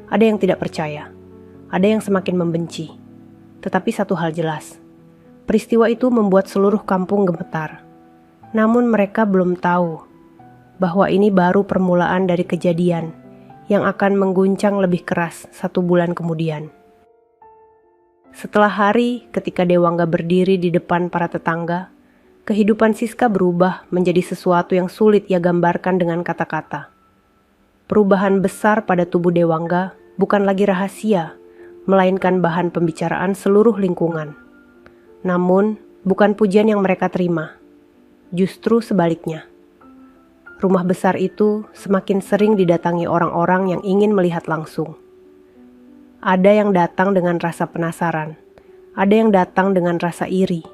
ada yang tidak percaya, ada yang semakin membenci. Tetapi satu hal jelas, peristiwa itu membuat seluruh kampung gemetar. Namun mereka belum tahu bahwa ini baru permulaan dari kejadian yang akan mengguncang lebih keras 1 bulan kemudian. Setelah hari ketika Dewangga berdiri di depan para tetangga, kehidupan Siska berubah menjadi sesuatu yang sulit ia gambarkan dengan kata-kata. Perubahan besar pada tubuh Dewangga bukan lagi rahasia, melainkan bahan pembicaraan seluruh lingkungan. Namun, bukan pujian yang mereka terima. Justru sebaliknya. Rumah besar itu semakin sering didatangi orang-orang yang ingin melihat langsung. Ada yang datang dengan rasa penasaran, ada yang datang dengan rasa iri.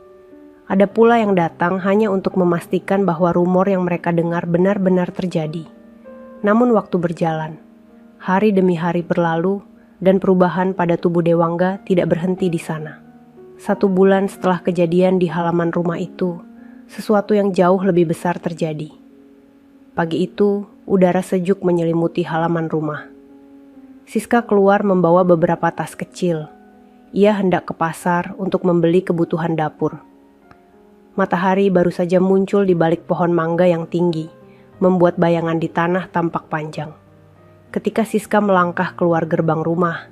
Ada pula yang datang hanya untuk memastikan bahwa rumor yang mereka dengar benar-benar terjadi. Namun waktu berjalan, hari demi hari berlalu, dan perubahan pada tubuh Dewangga tidak berhenti di sana. 1 bulan setelah kejadian di halaman rumah itu, sesuatu yang jauh lebih besar terjadi. Pagi itu, udara sejuk menyelimuti halaman rumah. Siska keluar membawa beberapa tas kecil. Ia hendak ke pasar untuk membeli kebutuhan dapur. Matahari baru saja muncul di balik pohon mangga yang tinggi, membuat bayangan di tanah tampak panjang. Ketika Siska melangkah keluar gerbang rumah,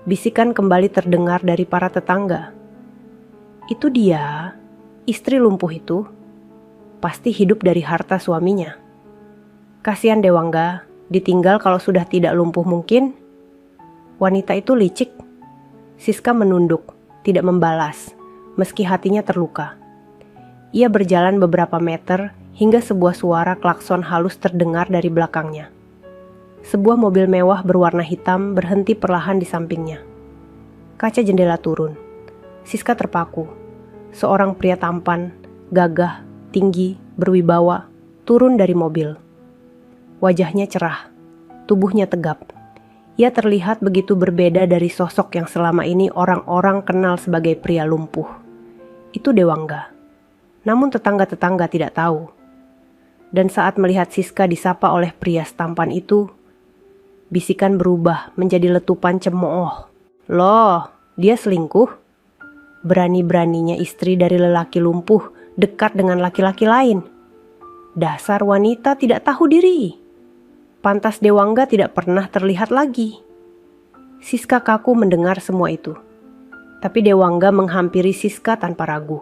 bisikan kembali terdengar dari para tetangga. Itu dia, istri lumpuh itu, pasti hidup dari harta suaminya. Kasihan Dewangga, ditinggal kalau sudah tidak lumpuh mungkin. Wanita itu licik. Siska menunduk, tidak membalas, meski hatinya terluka. Ia berjalan beberapa meter hingga sebuah suara klakson halus terdengar dari belakangnya. Sebuah mobil mewah berwarna hitam berhenti perlahan di sampingnya. Kaca jendela turun. Siska terpaku. Seorang pria tampan, gagah, tinggi, berwibawa, turun dari mobil. Wajahnya cerah, tubuhnya tegap. Ia terlihat begitu berbeda dari sosok yang selama ini orang-orang kenal sebagai pria lumpuh. Itu Dewangga. Namun tetangga-tetangga tidak tahu. Dan saat melihat Siska disapa oleh pria tampan itu, bisikan berubah menjadi letupan cemooh. Loh, dia selingkuh? Berani-beraninya istri dari lelaki lumpuh dekat dengan laki-laki lain. Dasar wanita tidak tahu diri. Pantas Dewangga tidak pernah terlihat lagi. Siska kaku mendengar semua itu. Tapi Dewangga menghampiri Siska tanpa ragu.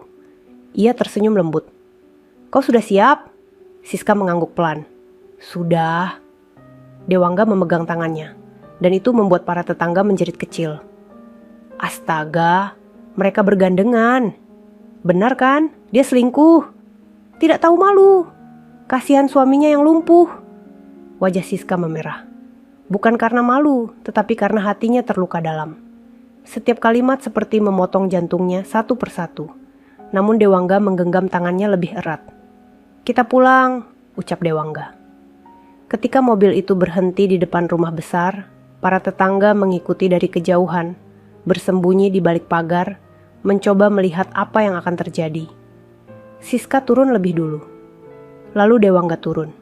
Ia tersenyum lembut. Kau sudah siap? Siska mengangguk pelan. Sudah. Dewangga memegang tangannya. Dan itu membuat para tetangga menjerit kecil. Astaga, mereka bergandengan. Benar kan? Dia selingkuh. Tidak tahu malu. Kasihan suaminya yang lumpuh. Wajah Siska memerah. Bukan karena malu, tetapi karena hatinya terluka dalam. Setiap kalimat seperti memotong jantungnya satu persatu. Namun Dewangga menggenggam tangannya lebih erat. Kita pulang, ucap Dewangga. Ketika mobil itu berhenti di depan rumah besar, para tetangga mengikuti dari kejauhan, bersembunyi di balik pagar, mencoba melihat apa yang akan terjadi. Siska turun lebih dulu. Lalu Dewangga turun.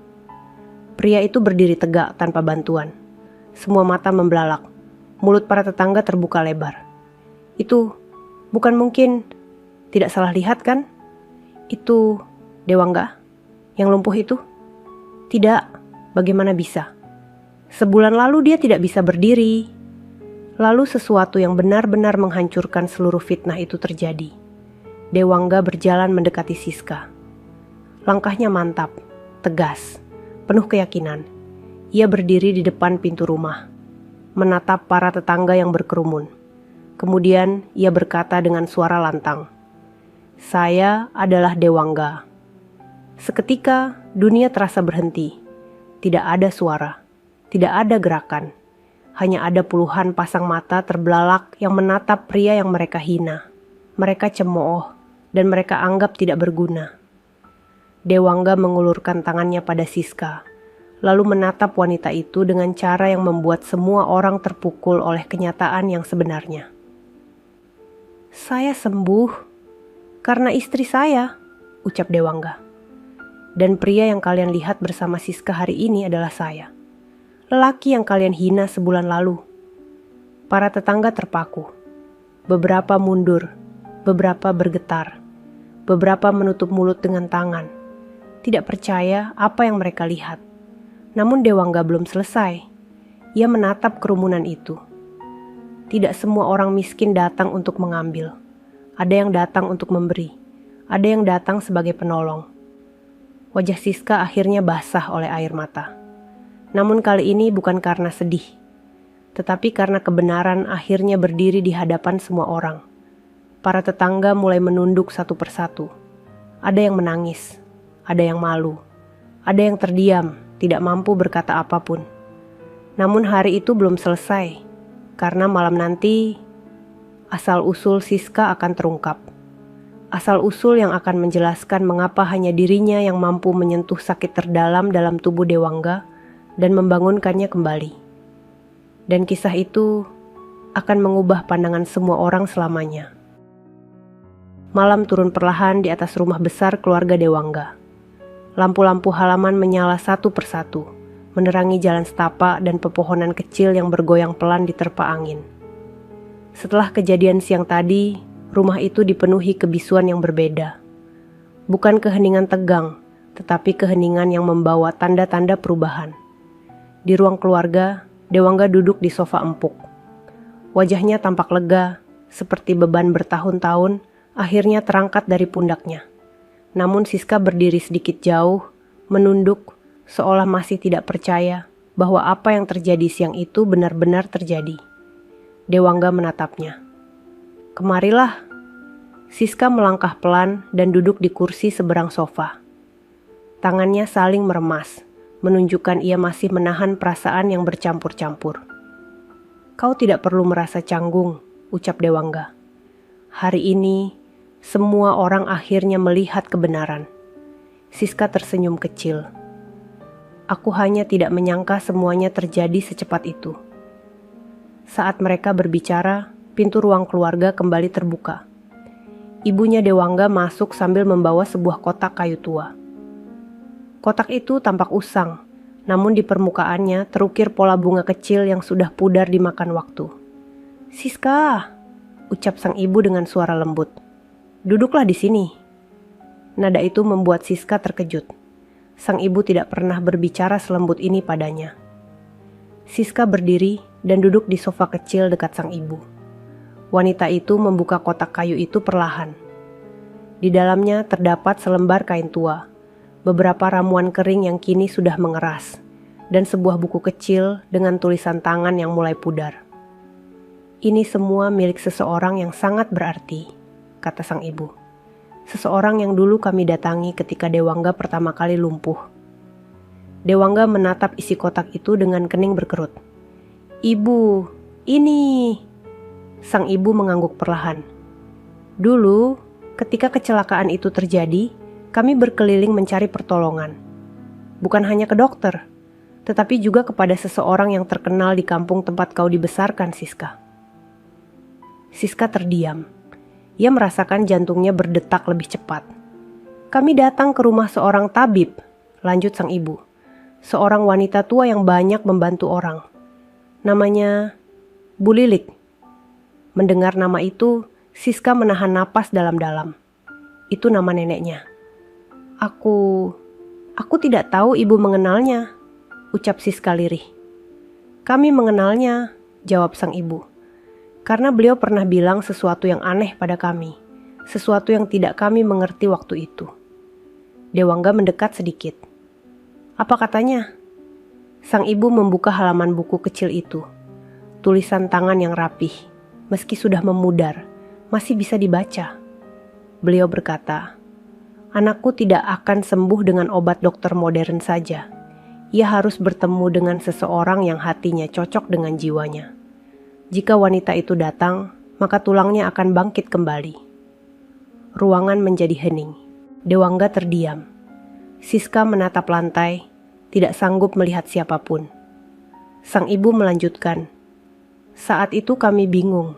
Pria itu berdiri tegak tanpa bantuan. Semua mata membelalak. Mulut para tetangga terbuka lebar. Itu bukan mungkin. Tidak salah lihat kan? Itu Dewangga yang lumpuh itu? Tidak, bagaimana bisa? Sebulan lalu dia tidak bisa berdiri. Lalu sesuatu yang benar-benar menghancurkan seluruh fitnah itu terjadi. Dewangga berjalan mendekati Siska. Langkahnya mantap, tegas, penuh keyakinan. Ia berdiri di depan pintu rumah, menatap para tetangga yang berkerumun. Kemudian ia berkata dengan suara lantang, "Saya adalah Dewangga." Seketika dunia terasa berhenti. Tidak ada suara, tidak ada gerakan. Hanya ada puluhan pasang mata terbelalak yang menatap pria yang mereka hina. Mereka cemooh dan mereka anggap tidak berguna. Dewangga mengulurkan tangannya pada Siska, lalu menatap wanita itu dengan cara yang membuat semua orang terpukul oleh kenyataan yang sebenarnya. "Saya sembuh karena istri saya," ucap Dewangga. "Dan pria yang kalian lihat bersama Siska hari ini adalah saya. Lelaki yang kalian hina sebulan lalu." Para tetangga terpaku. Beberapa mundur, beberapa bergetar, beberapa menutup mulut dengan tangan. Tidak percaya apa yang mereka lihat. Namun Dewangga belum selesai. Ia menatap kerumunan itu. Tidak semua orang miskin datang untuk mengambil. Ada yang datang untuk memberi. Ada yang datang sebagai penolong. Wajah Siska akhirnya basah oleh air mata. Namun kali ini bukan karena sedih, tetapi karena kebenaran akhirnya berdiri di hadapan semua orang. Para tetangga mulai menunduk satu persatu. Ada yang menangis, ada yang malu, ada yang terdiam, tidak mampu berkata apapun. Namun hari itu belum selesai. Karena malam nanti, asal-usul Siska akan terungkap. Asal-usul yang akan menjelaskan mengapa hanya dirinya yang mampu menyentuh sakit terdalam dalam tubuh Dewangga dan membangunkannya kembali. Dan kisah itu akan mengubah pandangan semua orang selamanya. Malam turun perlahan di atas rumah besar keluarga Dewangga. Lampu-lampu halaman menyala satu persatu, menerangi jalan setapak dan pepohonan kecil yang bergoyang pelan diterpa angin. Setelah kejadian siang tadi, rumah itu dipenuhi kebisuan yang berbeda. Bukan keheningan tegang, tetapi keheningan yang membawa tanda-tanda perubahan. Di ruang keluarga, Dewangga duduk di sofa empuk. Wajahnya tampak lega, seperti beban bertahun-tahun akhirnya terangkat dari pundaknya. Namun Siska berdiri sedikit jauh, menunduk, seolah masih tidak percaya bahwa apa yang terjadi siang itu benar-benar terjadi. Dewangga menatapnya. "Kemarilah." Siska melangkah pelan dan duduk di kursi seberang sofa. Tangannya saling meremas, menunjukkan ia masih menahan perasaan yang bercampur-campur. "Kau tidak perlu merasa canggung," ucap Dewangga. "Hari ini, semua orang akhirnya melihat kebenaran." Siska tersenyum kecil. "Aku hanya tidak menyangka semuanya terjadi secepat itu." Saat mereka berbicara, pintu ruang keluarga kembali terbuka. Ibunya Dewangga masuk sambil membawa sebuah kotak kayu tua. Kotak itu tampak usang, namun di permukaannya terukir pola bunga kecil yang sudah pudar dimakan waktu. "Siska," ucap sang ibu dengan suara lembut. "Duduklah di sini." Nada itu membuat Siska terkejut. Sang ibu tidak pernah berbicara selembut ini padanya. Siska berdiri dan duduk di sofa kecil dekat sang ibu. Wanita itu membuka kotak kayu itu perlahan. Di dalamnya terdapat selembar kain tua, beberapa ramuan kering yang kini sudah mengeras, dan sebuah buku kecil dengan tulisan tangan yang mulai pudar. "Ini semua milik seseorang yang sangat berarti," kata sang ibu. "Seseorang yang dulu kami datangi ketika Dewangga pertama kali lumpuh." Dewangga menatap isi kotak itu dengan kening berkerut. "Ibu, ini..." Sang ibu mengangguk perlahan. "Dulu, ketika kecelakaan itu terjadi, kami berkeliling mencari pertolongan. Bukan hanya ke dokter, tetapi juga kepada seseorang yang terkenal di kampung tempat kau dibesarkan, Siska." Siska terdiam. Ia merasakan jantungnya berdetak lebih cepat. "Kami datang ke rumah seorang tabib," lanjut sang ibu. "Seorang wanita tua yang banyak membantu orang. Namanya Bu Lilik." Mendengar nama itu, Siska menahan napas dalam-dalam. Itu nama neneknya. Aku tidak tahu ibu mengenalnya," ucap Siska lirih. "Kami mengenalnya," jawab sang ibu. "Karena beliau pernah bilang sesuatu yang aneh pada kami, sesuatu yang tidak kami mengerti waktu itu." Dewangga mendekat sedikit. Apa katanya? Sang ibu membuka halaman buku kecil itu. Tulisan tangan yang rapih, meski sudah memudar, masih bisa dibaca. Beliau berkata, "Anakku tidak akan sembuh dengan obat dokter modern saja. Ia harus bertemu dengan seseorang yang hatinya cocok dengan jiwanya. Jika wanita itu datang, maka tulangnya akan bangkit kembali." Ruangan menjadi hening. Dewangga terdiam. Siska menatap lantai, tidak sanggup melihat siapapun. Sang ibu melanjutkan, "Saat itu kami bingung.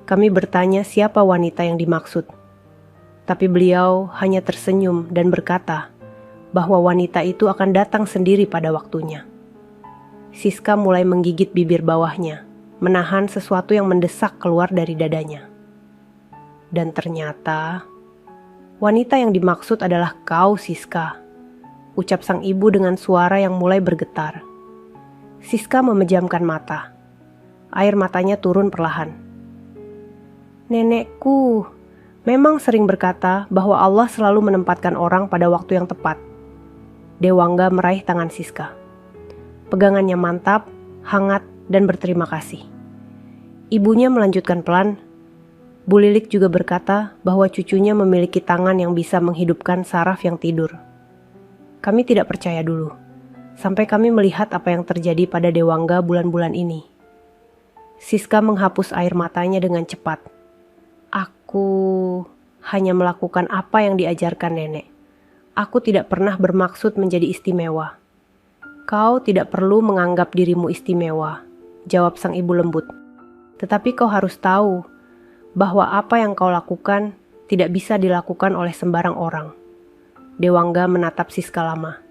Kami bertanya siapa wanita yang dimaksud. Tapi beliau hanya tersenyum dan berkata bahwa wanita itu akan datang sendiri pada waktunya." Siska mulai menggigit bibir bawahnya, menahan sesuatu yang mendesak keluar dari dadanya. Dan ternyata, wanita yang dimaksud adalah kau, Siska, ucap sang ibu dengan suara yang mulai bergetar. Siska memejamkan mata. Air matanya turun perlahan. "Nenekku memang sering berkata bahwa Allah selalu menempatkan orang pada waktu yang tepat." Dewangga meraih tangan Siska. Pegangannya mantap, hangat, dan berterima kasih. Ibunya melanjutkan pelan, "Bu Lilik juga berkata bahwa cucunya memiliki tangan yang bisa menghidupkan saraf yang tidur." Kami tidak percaya dulu, sampai kami melihat apa yang terjadi pada Dewangga bulan-bulan ini. Siska menghapus air matanya dengan cepat. "Aku hanya melakukan apa yang diajarkan nenek. Aku tidak pernah bermaksud menjadi istimewa." "Kau tidak perlu menganggap dirimu istimewa," jawab sang ibu lembut. "Tetapi kau harus tahu bahwa apa yang kau lakukan tidak bisa dilakukan oleh sembarang orang." Dewangga menatap Siska lama.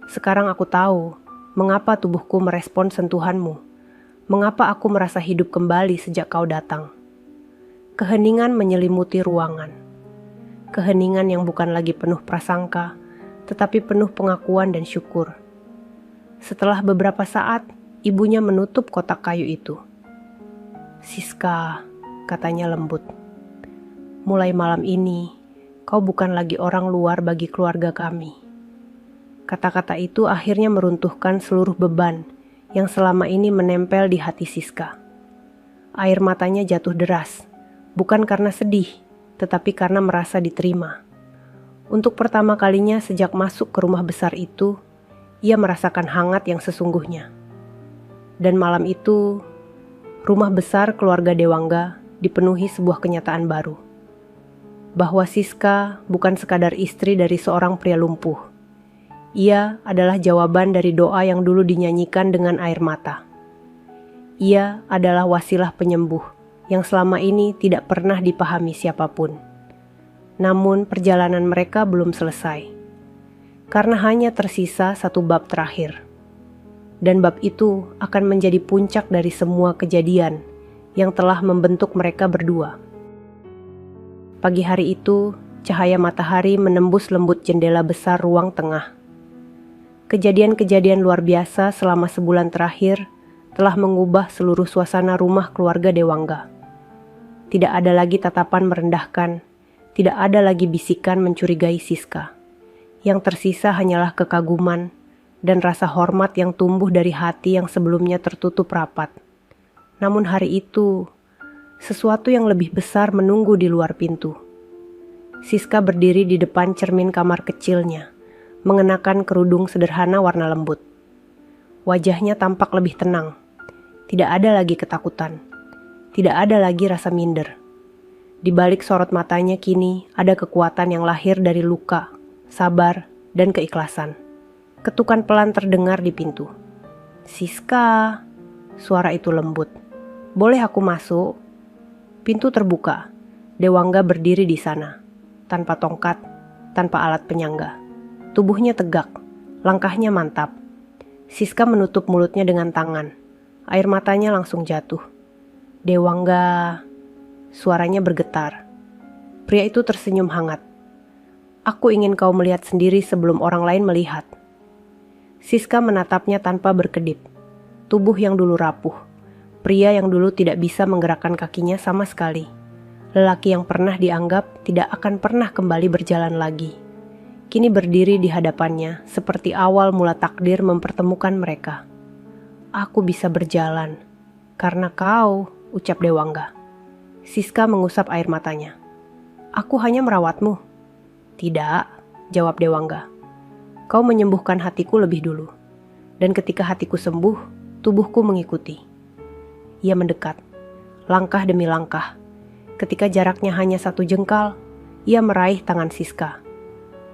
"Sekarang aku tahu mengapa tubuhku merespon sentuhanmu. Mengapa aku merasa hidup kembali sejak kau datang." Keheningan menyelimuti ruangan. Keheningan yang bukan lagi penuh prasangka, tetapi penuh pengakuan dan syukur. Setelah beberapa saat, ibunya menutup kotak kayu itu. "Siska," katanya lembut, "mulai malam ini, kau bukan lagi orang luar bagi keluarga kami." Kata-kata itu akhirnya meruntuhkan seluruh beban yang selama ini menempel di hati Siska. Air matanya jatuh deras, bukan karena sedih, tetapi karena merasa diterima. Untuk pertama kalinya sejak masuk ke rumah besar itu, ia merasakan hangat yang sesungguhnya. Dan malam itu, rumah besar keluarga Dewangga dipenuhi sebuah kenyataan baru. Bahwa Siska bukan sekadar istri dari seorang pria lumpuh. Ia adalah jawaban dari doa yang dulu dinyanyikan dengan air mata. Ia adalah wasilah penyembuh yang selama ini tidak pernah dipahami siapapun. Namun perjalanan mereka belum selesai, karena hanya tersisa satu bab terakhir. Dan bab itu akan menjadi puncak dari semua kejadian yang telah membentuk mereka berdua. Pagi hari itu, cahaya matahari menembus lembut jendela besar ruang tengah. Kejadian-kejadian luar biasa selama sebulan terakhir telah mengubah seluruh suasana rumah keluarga Dewangga. Tidak ada lagi tatapan merendahkan, tidak ada lagi bisikan mencurigai Siska. Yang tersisa hanyalah kekaguman dan rasa hormat yang tumbuh dari hati yang sebelumnya tertutup rapat. Namun hari itu, sesuatu yang lebih besar menunggu di luar pintu. Siska berdiri di depan cermin kamar kecilnya, mengenakan kerudung sederhana warna lembut. Wajahnya tampak lebih tenang. Tidak ada lagi ketakutan. Tidak ada lagi rasa minder. Di balik sorot matanya kini ada kekuatan yang lahir dari luka, sabar, dan keikhlasan. Ketukan pelan terdengar di pintu. "Siska," suara itu lembut. "Boleh aku masuk?" Pintu terbuka. Dewangga berdiri di sana, tanpa tongkat, tanpa alat penyangga. Tubuhnya tegak, langkahnya mantap. Siska menutup mulutnya dengan tangan. Air matanya langsung jatuh. "Dewangga," suaranya bergetar. Pria itu tersenyum hangat. "Aku ingin kau melihat sendiri sebelum orang lain melihat." Siska menatapnya tanpa berkedip. Tubuh yang dulu rapuh. Pria yang dulu tidak bisa menggerakkan kakinya sama sekali. Lelaki yang pernah dianggap tidak akan pernah kembali berjalan lagi. kini berdiri di hadapannya seperti awal mula takdir mempertemukan mereka. Aku bisa berjalan, karena kau, ucap Dewangga. Siska mengusap air matanya. Aku hanya merawatmu. Tidak, jawab Dewangga. Kau menyembuhkan hatiku lebih dulu. Dan ketika hatiku sembuh, tubuhku mengikuti. Ia mendekat, langkah demi langkah. Ketika jaraknya hanya 1 jengkal, ia meraih tangan Siska.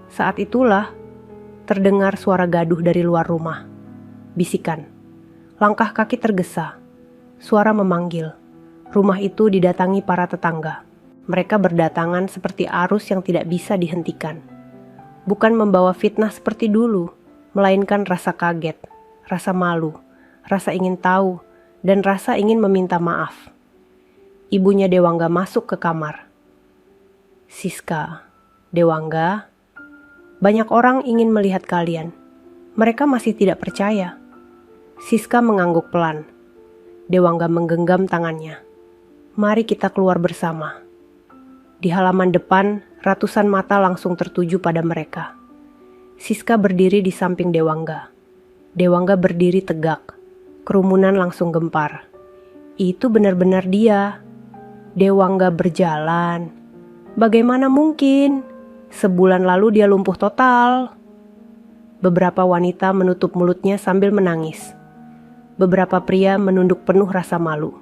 Saat itulah, terdengar suara gaduh dari luar rumah. Bisikan. Langkah kaki tergesa. Suara memanggil. Rumah itu didatangi para tetangga. Mereka berdatangan seperti arus yang tidak bisa dihentikan. Bukan membawa fitnah seperti dulu, melainkan rasa kaget, rasa malu, rasa ingin tahu, dan rasa ingin meminta maaf. Ibunya Dewangga masuk ke kamar. Siska, Dewangga, banyak orang ingin melihat kalian. Mereka masih tidak percaya. Siska mengangguk pelan. Dewangga menggenggam tangannya. Mari kita keluar bersama. Di halaman depan, ratusan mata langsung tertuju pada mereka. Siska berdiri di samping Dewangga. Dewangga berdiri tegak. Kerumunan langsung gempar. Itu benar-benar dia. Dewangga berjalan. Bagaimana mungkin? Sebulan lalu dia lumpuh total. Beberapa wanita menutup mulutnya sambil menangis. Beberapa pria menunduk penuh rasa malu.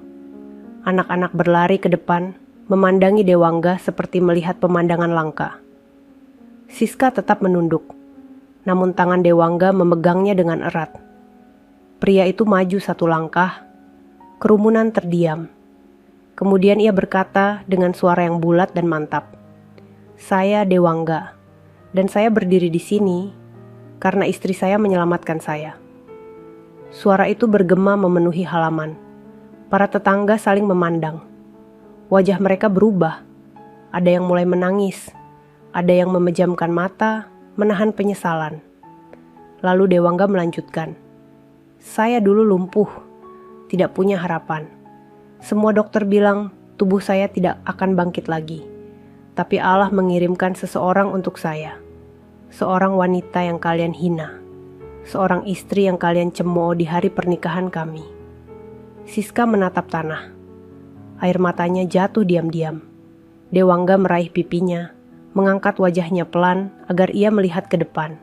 Anak-anak berlari ke depan, memandangi Dewangga seperti melihat pemandangan langka. Siska tetap menunduk, namun tangan Dewangga memegangnya dengan erat. Pria itu maju 1 langkah, kerumunan terdiam. Kemudian ia berkata dengan suara yang bulat dan mantap, "Saya Dewangga, dan saya berdiri di sini karena istri saya menyelamatkan saya." Suara itu bergema memenuhi halaman. Para tetangga saling memandang. Wajah mereka berubah. Ada yang mulai menangis, ada yang memejamkan mata, menahan penyesalan. Lalu Dewangga melanjutkan, "Saya dulu lumpuh, tidak punya harapan. Semua dokter bilang tubuh saya tidak akan bangkit lagi. Tapi Allah mengirimkan seseorang untuk saya. Seorang wanita yang kalian hina. Seorang istri yang kalian cemooh di hari pernikahan kami." Siska menatap tanah. Air matanya jatuh diam-diam. Dewangga meraih pipinya, mengangkat wajahnya pelan agar ia melihat ke depan.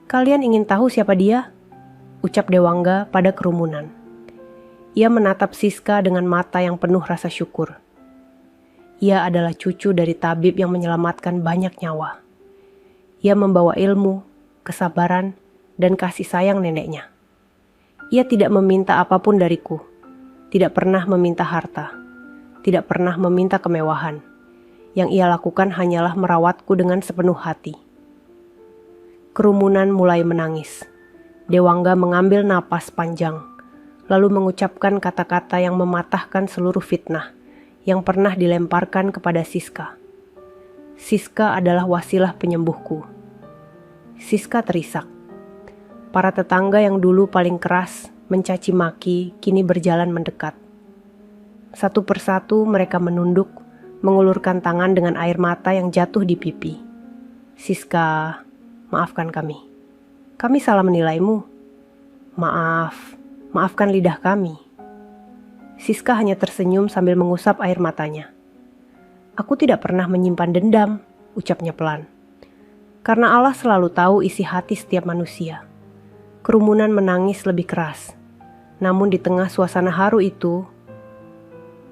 "Kalian ingin tahu siapa dia?" ucap Dewangga pada kerumunan. Ia menatap Siska dengan mata yang penuh rasa syukur. Ia adalah cucu dari tabib yang menyelamatkan banyak nyawa. Ia membawa ilmu, kesabaran, dan kasih sayang neneknya. Ia tidak meminta apapun dariku, tidak pernah meminta harta, tidak pernah meminta kemewahan. Yang ia lakukan hanyalah merawatku dengan sepenuh hati. Kerumunan mulai menangis. Dewangga mengambil napas panjang, lalu mengucapkan kata-kata yang mematahkan seluruh fitnah yang pernah dilemparkan kepada Siska. Siska adalah wasilah penyembuhku. Siska terisak. Para tetangga yang dulu paling keras mencaci maki kini berjalan mendekat. Satu persatu mereka menunduk, mengulurkan tangan dengan air mata yang jatuh di pipi. "Siska, maafkan kami. Kami salah menilaimu. Maafkan lidah kami." Siska hanya tersenyum sambil mengusap air matanya. "Aku tidak pernah menyimpan dendam," ucapnya pelan. "Karena Allah selalu tahu isi hati setiap manusia." Kerumunan menangis lebih keras. Namun di tengah suasana haru itu,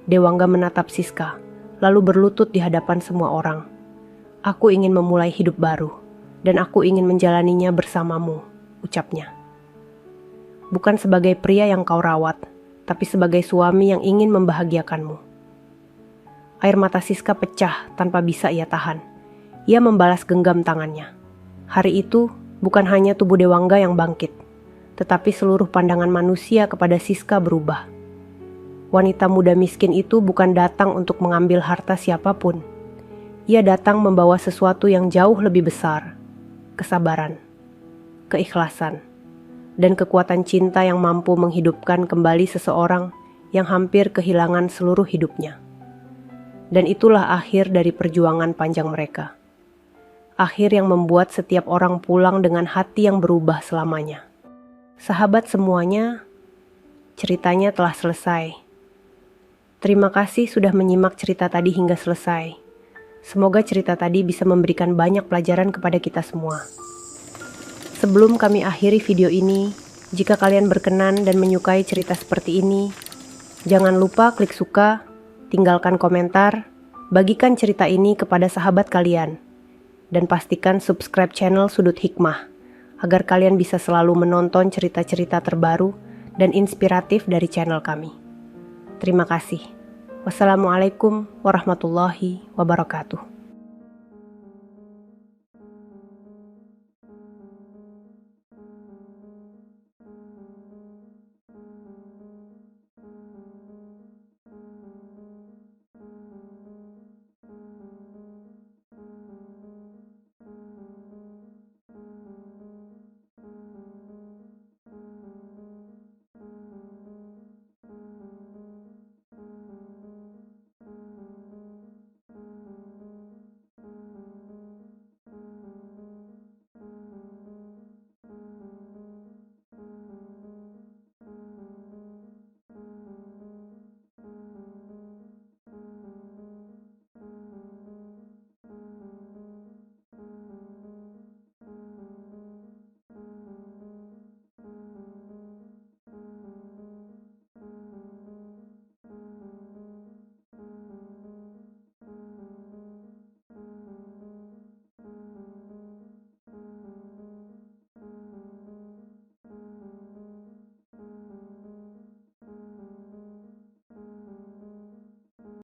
Dewangga menatap Siska, lalu berlutut di hadapan semua orang. "Aku ingin memulai hidup baru, dan aku ingin menjalaninya bersamamu," ucapnya. "Bukan sebagai pria yang kau rawat, tapi sebagai suami yang ingin membahagiakanmu." Air mata Siska pecah tanpa bisa ia tahan. Ia membalas genggam tangannya. Hari itu, bukan hanya tubuh Dewangga yang bangkit, tetapi seluruh pandangan manusia kepada Siska berubah. Wanita muda miskin itu bukan datang untuk mengambil harta siapapun. Ia datang membawa sesuatu yang jauh lebih besar, kesabaran, keikhlasan, dan kekuatan cinta yang mampu menghidupkan kembali seseorang yang hampir kehilangan seluruh hidupnya. Dan itulah akhir dari perjuangan panjang mereka. akhir yang membuat setiap orang pulang dengan hati yang berubah selamanya. Sahabat semuanya, ceritanya telah selesai. Terima kasih sudah menyimak cerita tadi hingga selesai. Semoga cerita tadi bisa memberikan banyak pelajaran kepada kita semua. Sebelum kami akhiri video ini, jika kalian berkenan dan menyukai cerita seperti ini, jangan lupa klik suka, tinggalkan komentar, bagikan cerita ini kepada sahabat kalian, dan pastikan subscribe channel Sudut Hikmah, agar kalian bisa selalu menonton cerita-cerita terbaru dan inspiratif dari channel kami. Terima kasih. Wassalamualaikum warahmatullahi wabarakatuh.